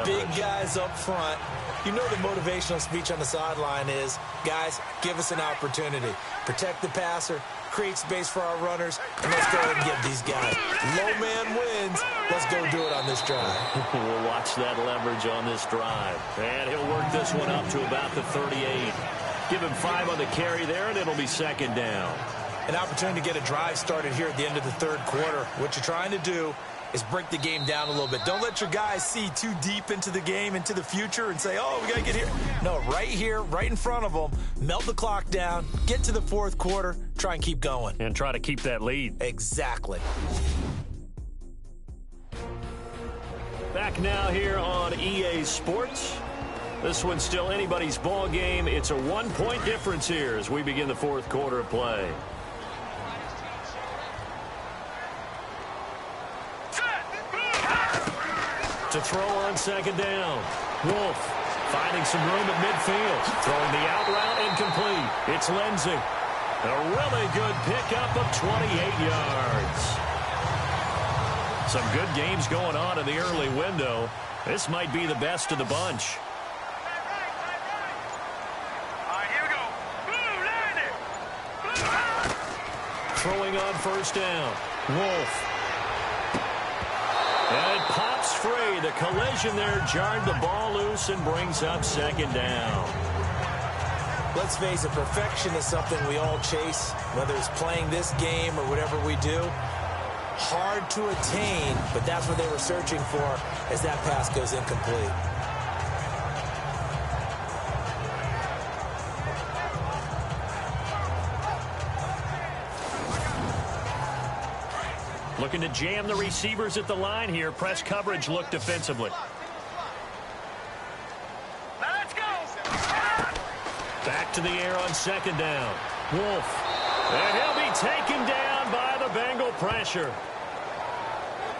Big guys up front. You know the motivational speech on the sideline is, guys, give us an opportunity. Protect the passer, create space for our runners, and let's go ahead and get these guys. Low man wins. Let's go do it on this drive. We'll watch that leverage on this drive. And he'll work this one up to about the 38. Give him 5 on the carry there, and it'll be second down. An opportunity to get a drive started here at the end of the third quarter. What you're trying to do is break the game down a little bit. Don't let your guys see too deep into the game, into the future, and say, oh, we got to get here. No, right here, right in front of them, melt the clock down, get to the fourth quarter, try and keep going. And try to keep that lead. Exactly. Back now here on EA Sports. This one's still anybody's ball game. It's a 1-point difference here as we begin the fourth quarter of play. To throw on second down. Wolf finding some room at midfield. Throwing the out route incomplete. It's Lindsey. A really good pickup of 28 yards. Some good games going on in the early window. This might be the best of the bunch. All right, here we go. Blue, line it. Throwing on first down. Wolf. And it pops free. The collision there jarred the ball loose and brings up second down. Let's face it, perfection is something we all chase, whether it's playing this game or whatever we do. Hard to attain, but that's what they were searching for as that pass goes incomplete. Looking to jam the receivers at the line here. Press coverage look defensively. Let's go. Back to the air on second down. Wolf. And he'll be taken down by the Bengal pressure.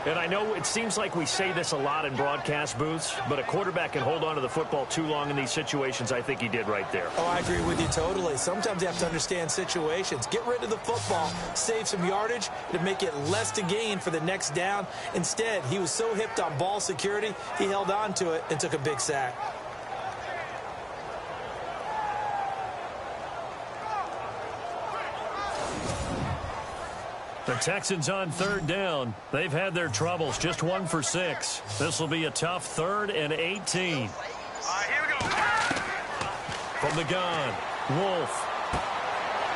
And I know it seems like we say this a lot in broadcast booths, but a quarterback can hold on to the football too long in these situations. I think he did right there. Oh, I agree with you totally. Sometimes you have to understand situations. Get rid of the football, save some yardage to make it less to gain for the next down. Instead, he was so hipped on ball security, he held on to it and took a big sack. The Texans on third down. They've had their troubles, just 1 for 6. This will be a tough 3rd and 18. All right, here we go. From the gun, Wolf.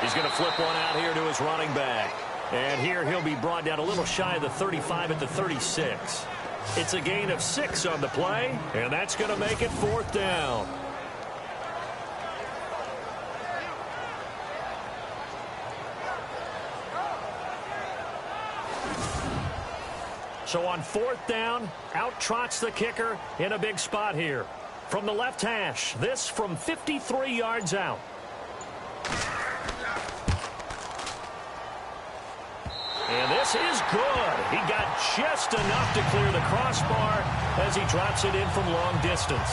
He's going to flip one out here to his running back. And here he'll be brought down a little shy of the 35 at the 36. It's a gain of 6 on the play, and that's going to make it 4th down. So on 4th down, out trots the kicker in a big spot here. From the left hash, this from 53 yards out. And this is good. He got just enough to clear the crossbar as he drops it in from long distance.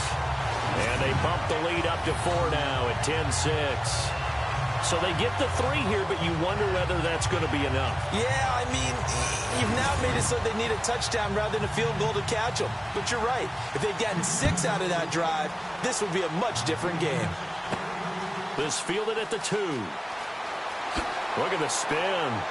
And they bump the lead up to 4 now at 10-6. So they get the 3 here, but you wonder whether that's going to be enough. Yeah, I mean, you've now made it so they need a touchdown rather than a field goal to catch them. But you're right. If they'd gotten 6 out of that drive, this would be a much different game. This fielded at the 2. Look at the spin.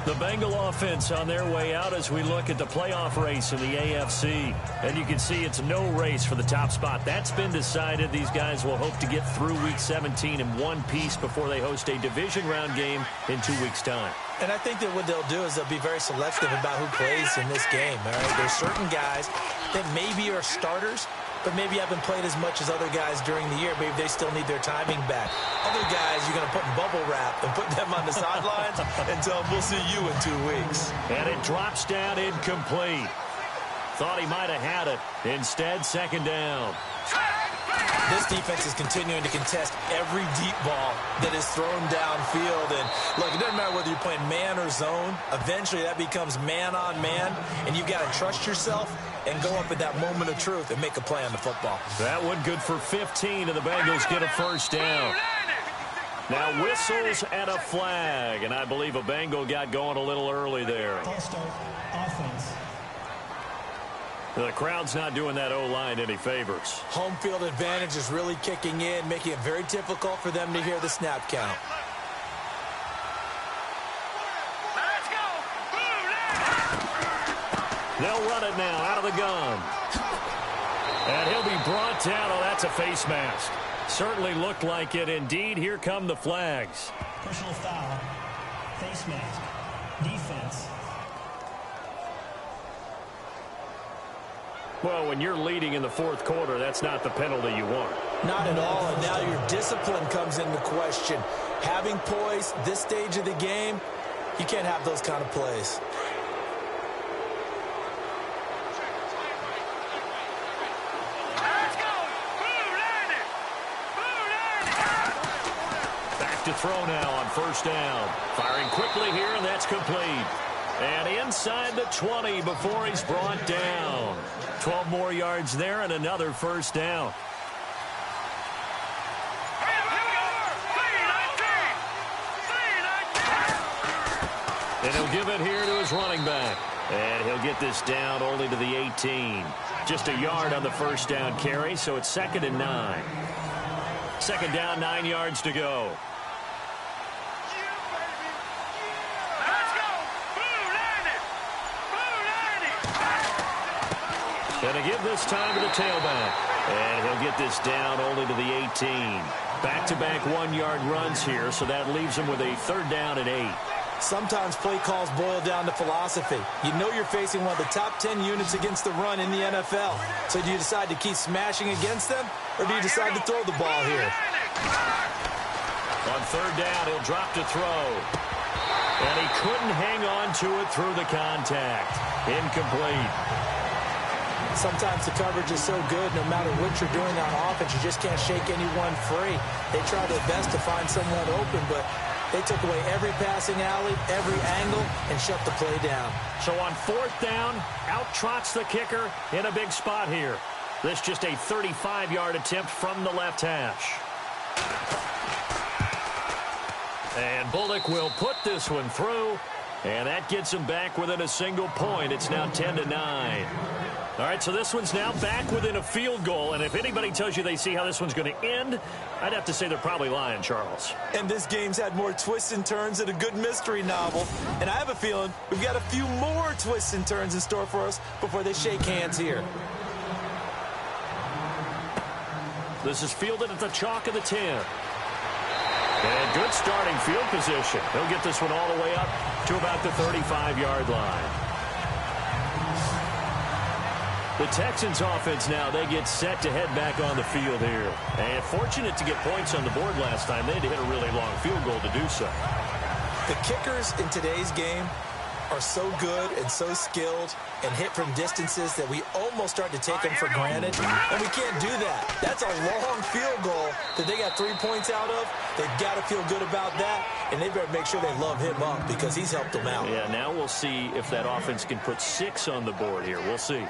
The Bengal offense on their way out as we look at the playoff race in the AFC. And you can see it's no race for the top spot. That's been decided. These guys will hope to get through Week 17 in one piece before they host a division round game in 2 weeks' time. And I think that what they'll do is they'll be very selective about who plays in this game. All right? There's certain guys that maybe are starters, but maybe haven't played as much as other guys during the year. Maybe they still need their timing back. Other guys, you're going to put in bubble wrap and put them on the sidelines and tell them we'll see you in 2 weeks. And it drops down incomplete. Thought he might have had it. Instead, second down. This defense is continuing to contest every deep ball that is thrown downfield. And, look, it doesn't matter whether you're playing man or zone. Eventually, that becomes man-on-man, and you've got to trust yourself and go up at that moment of truth and make a play on the football. That one good for 15, and the Bengals get a first down. Now whistles and a flag, and I believe a Bengal got going a little early there. False start, offense. The crowd's not doing that O-line any favors. Home field advantage is really kicking in, making it very difficult for them to hear the snap count. Let's go. They'll run it now out of the gun. And he'll be brought down. Oh, that's a face mask. Certainly looked like it. Indeed, here come the flags. Personal foul. Face mask. Defense. Well, when you're leading in the fourth quarter, that's not the penalty you want. Not at all, and now your discipline comes into question. Having poise this stage of the game, you can't have those kind of plays. Let's go. Back to throw now on first down. Firing quickly here, and that's complete. And inside the 20 before he's brought down. 12 more yards there and another first down. And he'll give it here to his running back. And he'll get this down only to the 18. Just a yard on the first down carry, so it's 2nd and 9. Second down, 9 yards to go. Going to give this time to the tailback. And he'll get this down only to the 18. Back-to-back 1-yard runs here, so that leaves him with a 3rd down and 8. Sometimes play calls boil down to philosophy. You know you're facing one of the top 10 units against the run in the NFL. So do you decide to keep smashing against them, or do you decide to throw the ball here? On 3rd down, he'll drop to throw. And he couldn't hang on to it through the contact. Incomplete. Sometimes the coverage is so good, no matter what you're doing on offense, you just can't shake anyone free. They try their best to find someone open, but they took away every passing alley, every angle, and shut the play down. So on 4th down, out trots the kicker in a big spot here. This just a 35-yard attempt from the left hash. And Bullock will put this one through, and that gets him back within a single point. It's now 10-9. All right, so this one's now back within a field goal, and if anybody tells you they see how this one's going to end, I'd have to say they're probably lying, Charles. And this game's had more twists and turns than a good mystery novel, and I have a feeling we've got a few more twists and turns in store for us before they shake hands here. This is fielded at the chalk of the 10. And good starting field position. He'll get this one all the way up to about the 35-yard line. The Texans offense now, they get set to head back on the field here. And fortunate to get points on the board last time. They had to hit a really long field goal to do so. The kickers in today's game are so good and so skilled and hit from distances that we almost start to take them for granted. And we can't do that. That's a long field goal that they got 3 points out of. They've got to feel good about that. And they better make sure they love him up because he's helped them out. Yeah, now we'll see if that offense can put 6 on the board here. We'll see.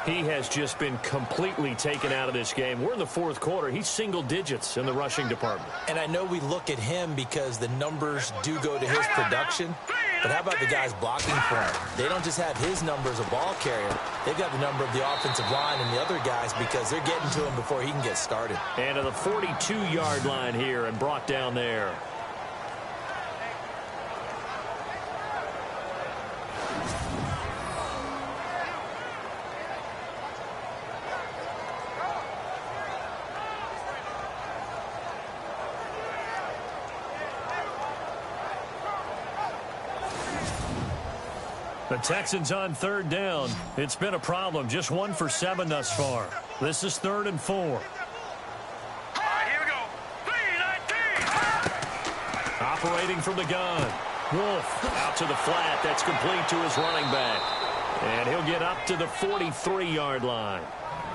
He has just been completely taken out of this game. We're in the 4th quarter. He's single digits in the rushing department. And I know we look at him because the numbers do go to his production. But how about the guys blocking for him? They don't just have his number as a ball carrier. They've got the number of the offensive line and the other guys because they're getting to him before he can get started. And to the 42-yard line here and brought down there. The Texans on 3rd down. It's been a problem. Just 1 for 7 thus far. This is 3rd and 4. All right, here we go. 3-19. Operating from the gun. Wolf out to the flat. That's complete to his running back. And he'll get up to the 43-yard line.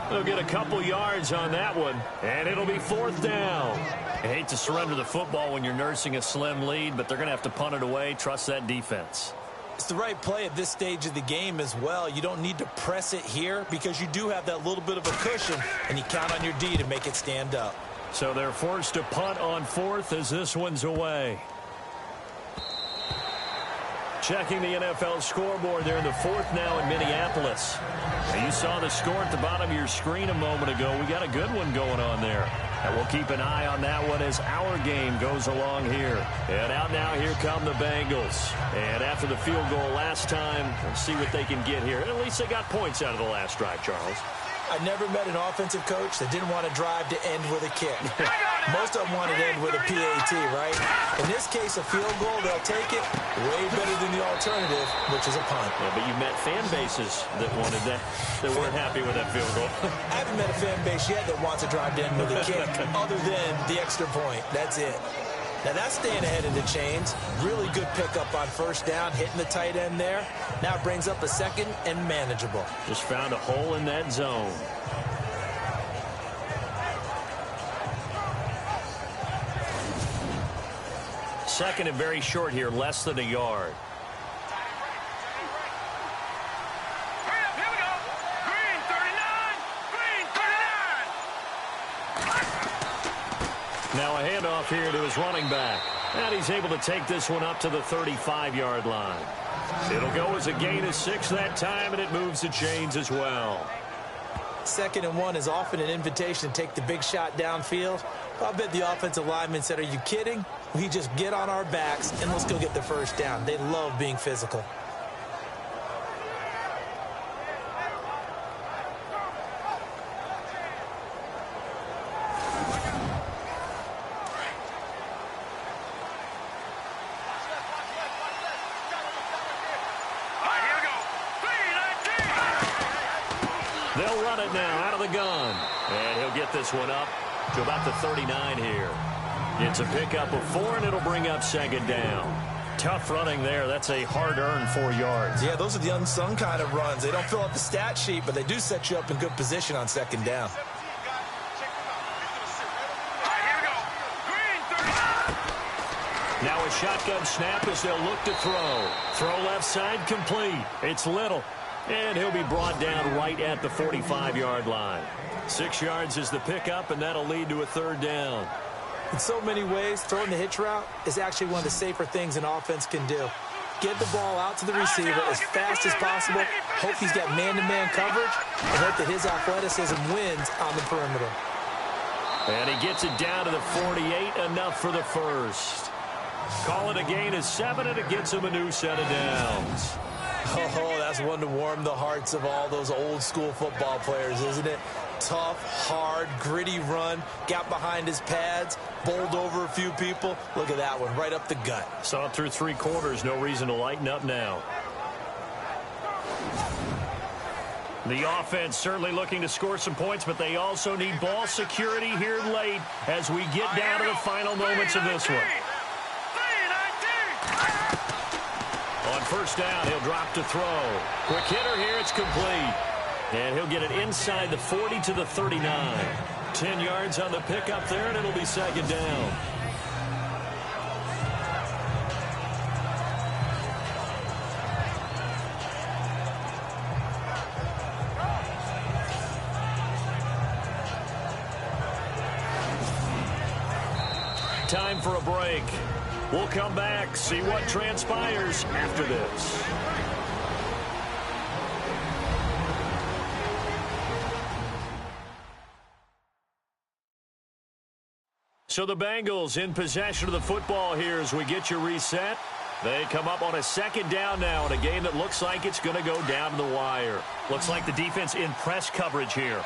He'll get a couple yards on that one, and it'll be 4th down. I hate to surrender the football when you're nursing a slim lead, but they're going to have to punt it away. Trust that defense. It's the right play at this stage of the game as well. You don't need to press it here because you do have that little bit of a cushion, and you count on your D to make it stand up. So they're forced to punt on 4th as this one's away. Checking the NFL scoreboard there in the 4th now in Minneapolis. Now you saw the score at the bottom of your screen a moment ago. We got a good one going on there. And we'll keep an eye on that one as our game goes along here. And out now, here come the Bengals. And after the field goal last time, let's see what they can get here. At least they got points out of the last drive, Charles. I never met an offensive coach that didn't want to drive to end with a kick. Most of them want to end with a PAT, right? In this case, a field goal, they'll take it way better than the alternative, which is a punt. Yeah, but you met fan bases that wanted that, that weren't happy with that field goal. I haven't met a fan base yet that wants to drive to end with a kick other than the extra point. That's it. Now that's staying ahead of the chains. Really good pickup on first down, hitting the tight end there. Now it brings up a second and manageable. Just found a hole in that zone. Second and very short here, less than a yard. Here we go. Green 39. Green 39. Now a handoff here to his running back. And he's able to take this one up to the 35-yard line. It'll go as a gain of 6 that time, and it moves the chains as well. 2nd and 1 is often an invitation to take the big shot downfield. I bet the offensive lineman said, are you kidding? We just get on our backs and let's go get the first down. They love being physical. They'll run it now out of the gun. And he'll get this one up to about the 39 here. It's a pickup of 4, and it'll bring up 2nd down. Tough running there. That's a hard-earned 4 yards. Yeah, those are the unsung kind of runs. They don't fill up the stat sheet, but they do set you up in good position on 2nd down. Now a shotgun snap as they'll look to throw. Throw left side complete. It's Little. And he'll be brought down right at the 45-yard line. 6 yards is the pickup, and that'll lead to a 3rd down. In so many ways, throwing the hitch route is actually one of the safer things an offense can do. Get the ball out to the receiver as fast as possible, hope he's got man-to-man coverage, and hope that his athleticism wins on the perimeter. And he gets it down to the 48, enough for the first. Call it a gain of 7, and it gets him a new set of downs. Oh, that's one to warm the hearts of all those old-school football players, isn't it? Tough, hard, gritty run, got behind his pads, bowled over a few people. Look at that one, right up the gut. Saw it through 3 quarters, no reason to lighten up now. The offense certainly llking to score some points, but they also need ball security here late as we get down to the final moments of this one. On first down, he'll drop to throw. Quick hitter here, it's complete. And he'll get it inside the 40 to the 39. 10 yards on the pickup there, and it'll be 2nd down. Time for a break. We'll come back, see what transpires after this. So the Bengals in possession of the football here as we get you reset. They come up on a 2nd down now in a game that looks like it's going to go down to the wire. Looks like the defense in press coverage here.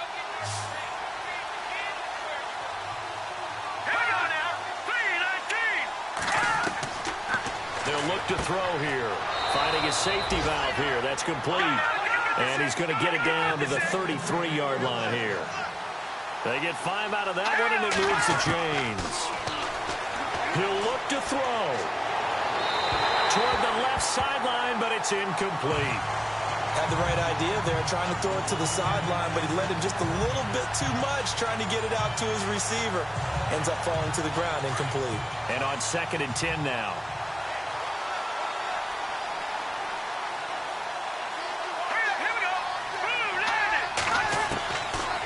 They'll look to throw here. Finding his safety valve here. That's complete. And he's going to get it down to the 33-yard line here. They get 5 out of that one, and it moves the chains. He'll look to throw. Toward the left sideline, but it's incomplete. Had the right idea there, trying to throw it to the sideline, but he led him just a little bit too much, trying to get it out to his receiver. Ends up falling to the ground, incomplete. And on 2nd and 10 now.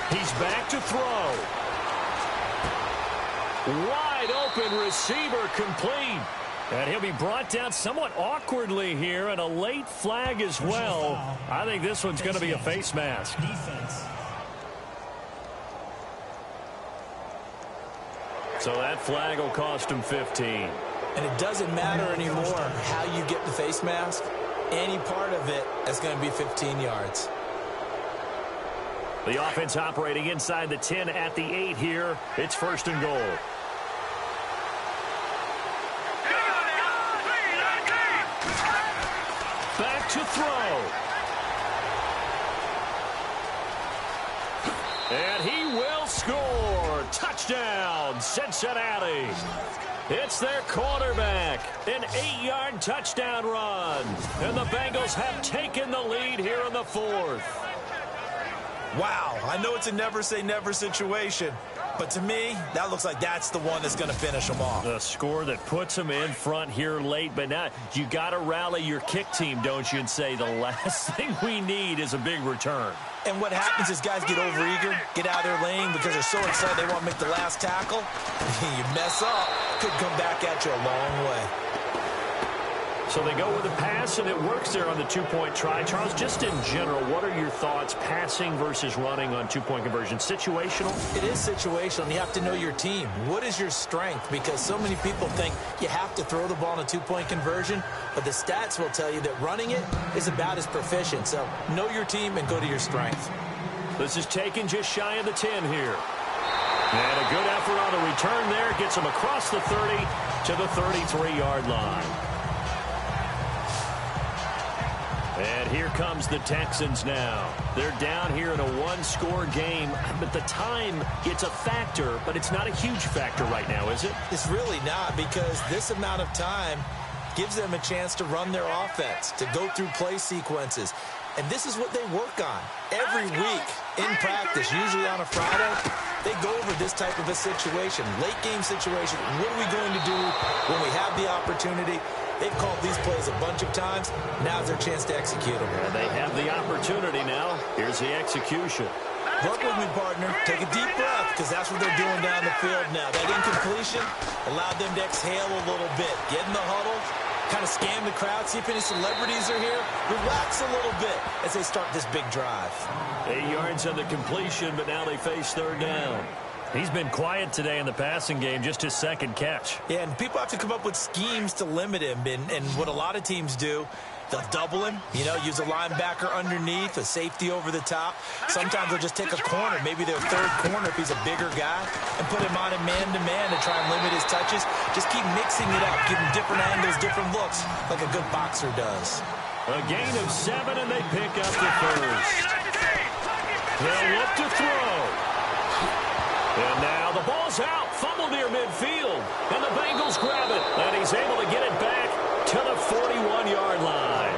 He's back to throw. Wide open receiver complete. And he'll be brought down somewhat awkwardly here, and a late flag as well. I think this one's going to be a face mask. Defense. So that flag will cost him 15. And it doesn't matter anymore how you get the face mask. Any part of it is going to be 15 yards. The offense operating inside the 10 at the 8 here. It's 1st and goal. Back to throw. And he will score. Touchdown, Cincinnati. It's their quarterback. An 8-yard touchdown run. And the Bengals have taken the lead here in the fourth. Wow, I know it's a never-say-never situation, but to me, that looks like that's the one that's going to finish them off. The score that puts them in front here late, but now you got to rally your kick team, don't you, and say the last thing we need is a big return. And what happens is guys get overeager, get out of their lane because they're so excited they want to make the last tackle. You mess up, could come back at you a long way. So they go with a pass, and it works there on the two-point try. Charles, just in general, what are your thoughts passing versus running on two-point conversion? Situational? It is situational. You have to know your team. What is your strength? Because so many people think you have to throw the ball in a two-point conversion, but the stats will tell you that running it is about as proficient. So know your team and go to your strength. This is taken just shy of the 10 here. And a good effort on the return there. Gets them across the 30 to the 33-yard line. And here comes the Texans now. They're down here in a one-score game, but the time, it's a factor, but it's not a huge factor right now, is it? It's really not, because this amount of time gives them a chance to run their offense, to go through play sequences. And this is what they work on every week in practice, usually on a Friday. They go over this type of a situation, late-game situation. What are we going to do when we have the opportunity? They've called these plays a bunch of times. Now's their chance to execute them. And they have the opportunity now. Here's the execution. Work with me, partner. Take a deep breath, because that's what they're doing down the field now. That incompletion allowed them to exhale a little bit. Get in the huddle, kind of scan the crowd, see if any celebrities are here. Relax a little bit as they start this big drive. 8 yards on the completion, but now they face third down. He's been quiet today in the passing game, just his second catch. Yeah, and people have to come up with schemes to limit him. And what a lot of teams do, they'll double him, use a linebacker underneath, a safety over the top. Sometimes they'll just take a corner, maybe their third corner if he's a bigger guy, and put him on a man-to-man to try and limit his touches. Just keep mixing it up, give him different angles, different looks, like a good boxer does. A gain of 7, and they pick up the first. They'll look to throw. And now the ball's out, fumble near midfield, and the Bengals grab it, and he's able to get it back to the 41-yard line.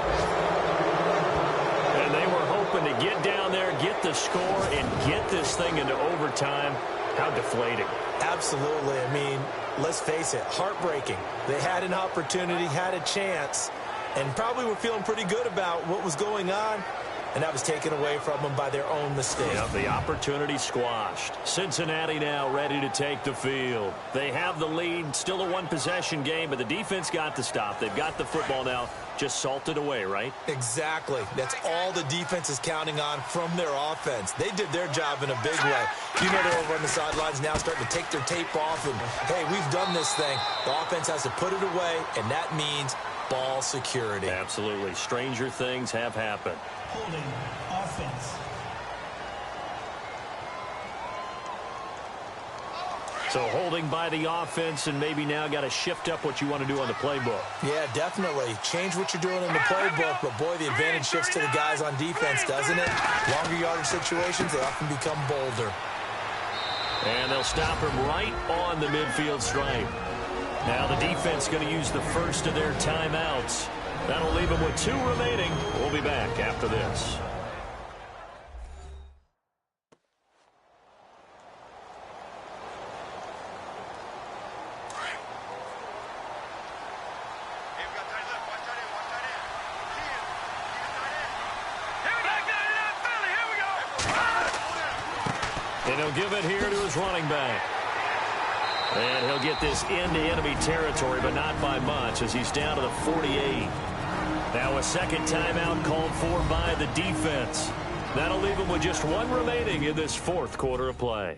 And they were hoping to get down there, get the score, and get this thing into overtime. How deflating. Absolutely. I mean, let's face it, heartbreaking. They had an opportunity, had a chance, and probably were feeling pretty good about what was going on. And that was taken away from them by their own mistake. Yep, the opportunity squashed. Cincinnati now ready to take the field. They have the lead, still a one-possession game, but the defense got the stop. They've got the football now, just salted away, right? Exactly. That's all the defense is counting on from their offense. They did their job in a big way. They're over on the sidelines now starting to take their tape off, and, hey, we've done this thing. The offense has to put it away, and that means ball security. Absolutely. Stranger things have happened. Holding offense. So holding by the offense, and maybe now got to shift up what you want to do on the playbook. Yeah, definitely. Change what you're doing in the playbook, but boy, the advantage shifts to the guys on defense, doesn't it? Longer yardage situations, they often become bolder. And they'll stop him right on the midfield stripe. Now the defense going to use the first of their timeouts. That'll leave them with 2 remaining. We'll be back after this. And he'll give it here to his running back. And he'll get this into enemy territory, but not by much, as he's down to the 48. Now a second timeout called for by the defense. That'll leave him with just 1 remaining in this fourth quarter of play.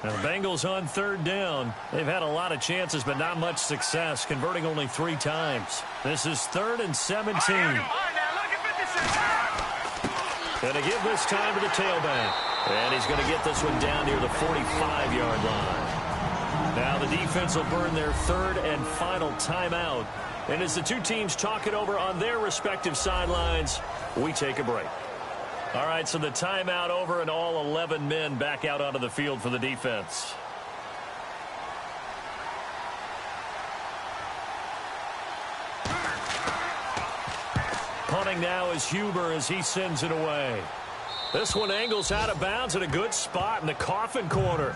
Now the Bengals on third down. They've had a lot of chances, but not much success, converting only 3 times. This is 3rd and 17. Going to give this time to the tailback. And he's going to get this one down near the 45-yard line. Now the defense will burn their 3rd and final timeout. And as the two teams talk it over on their respective sidelines, we take a break. All right, so the timeout over and all 11 men back out onto the field for the defense. Punting now is Huber as he sends it away. This one angles out of bounds at a good spot in the coffin corner.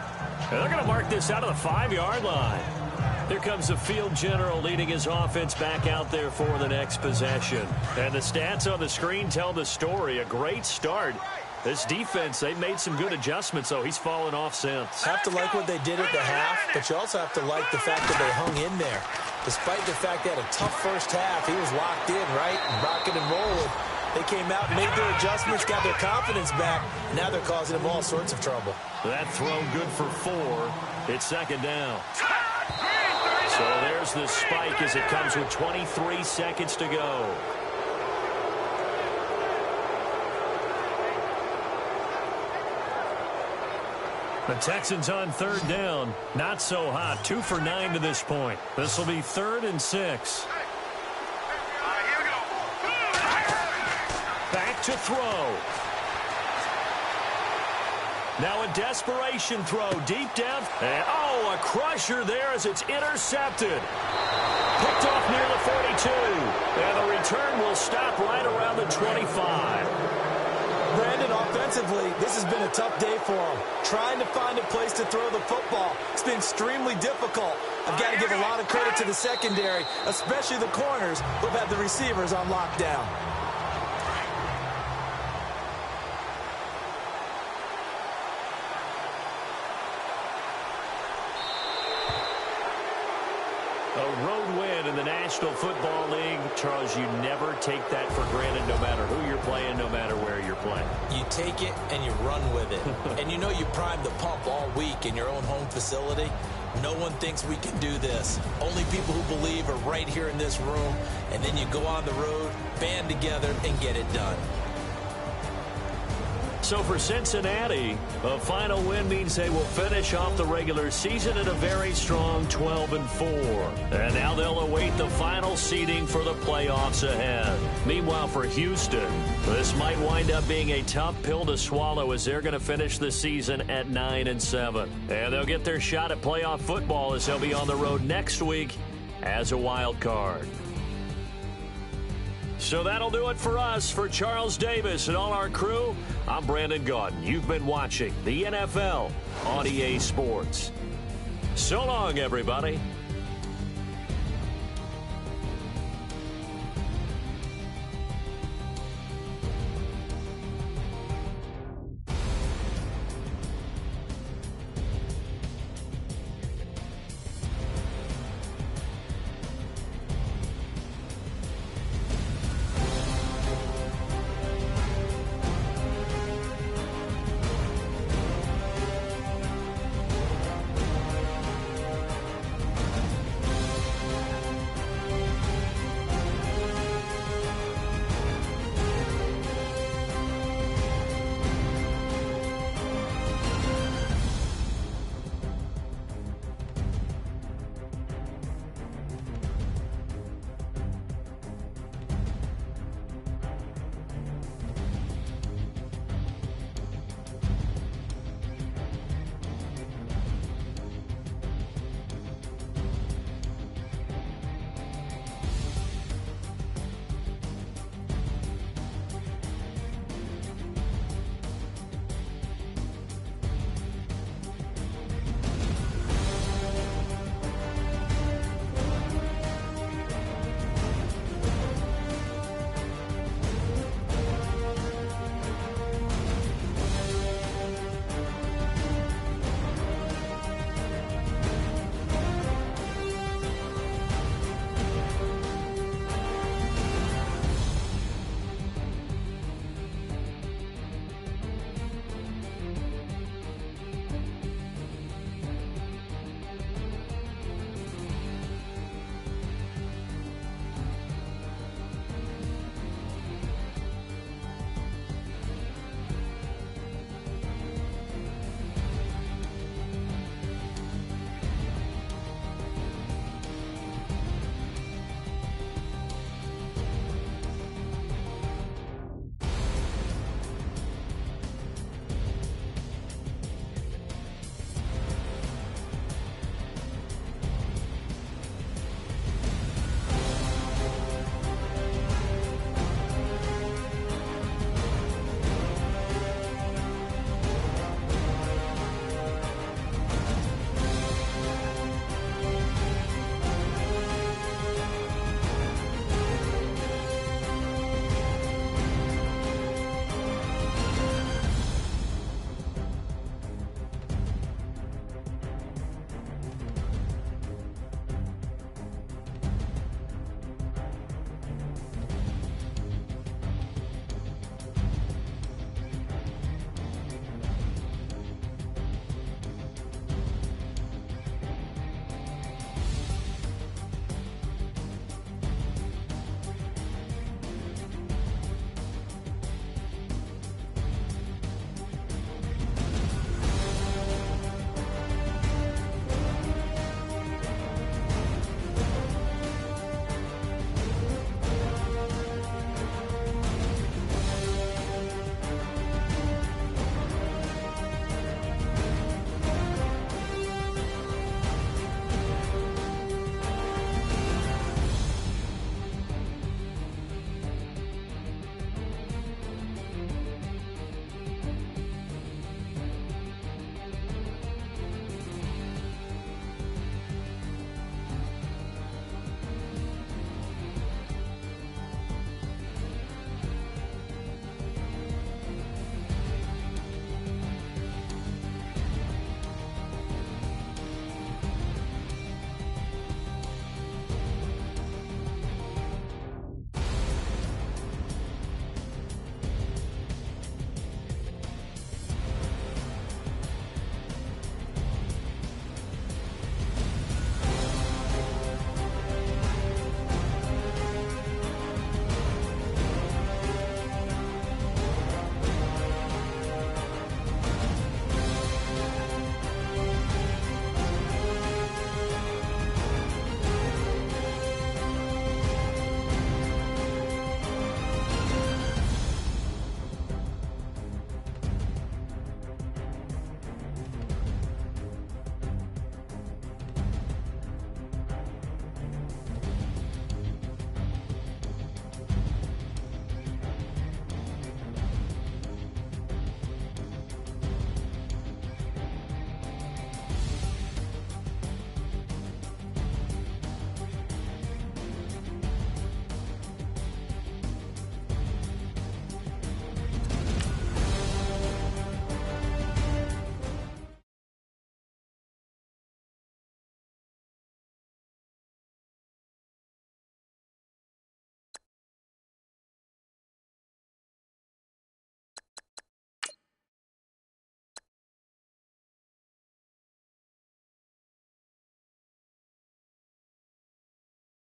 And they're going to mark this out of the 5-yard line. Here comes the field general leading his offense back out there for the next possession. And the stats on the screen tell the story. A great start. This defense, they've made some good adjustments, though. He's fallen off since. Have to like what they did at the half, but you also have to like the fact that they hung in there. Despite the fact they had a tough first half, he was locked in, right? Rocking and rolling. They came out, made their adjustments, got their confidence back. Now they're causing him all sorts of trouble. That throw good for 4. It's second down. So there's the spike as it comes with 23 seconds to go. The Texans on third down. Not so hot. 2 for 9 to this point. This will be 3rd and 6. Back to throw. Now a desperation throw deep down. And, a crusher there as it's intercepted. Picked off near the 42. And the return will stop right around the 25. Brandon, offensively, this has been a tough day for him. Trying to find a place to throw the football. It's been extremely difficult. I've got to give a lot of credit to the secondary, especially the corners who have had the receivers on lockdown. A road win in the National Football League. Charles, you never take that for granted no matter who you're playing, no matter where you're playing. You take it and you run with it. And you know you primed the pump all week in your own home facility. No one thinks we can do this. Only people who believe are right here in this room. And then you go on the road, band together, and get it done. So for Cincinnati, a final win means they will finish off the regular season at a very strong 12-4. And now they'll await the final seeding for the playoffs ahead. Meanwhile, for Houston, this might wind up being a tough pill to swallow as they're going to finish the season at 9-7. And they'll get their shot at playoff football as they'll be on the road next week as a wild card. So that'll do it for us. For Charles Davis and all our crew, I'm Brandon Gaudin. You've been watching the NFL on EA Sports. So long, everybody.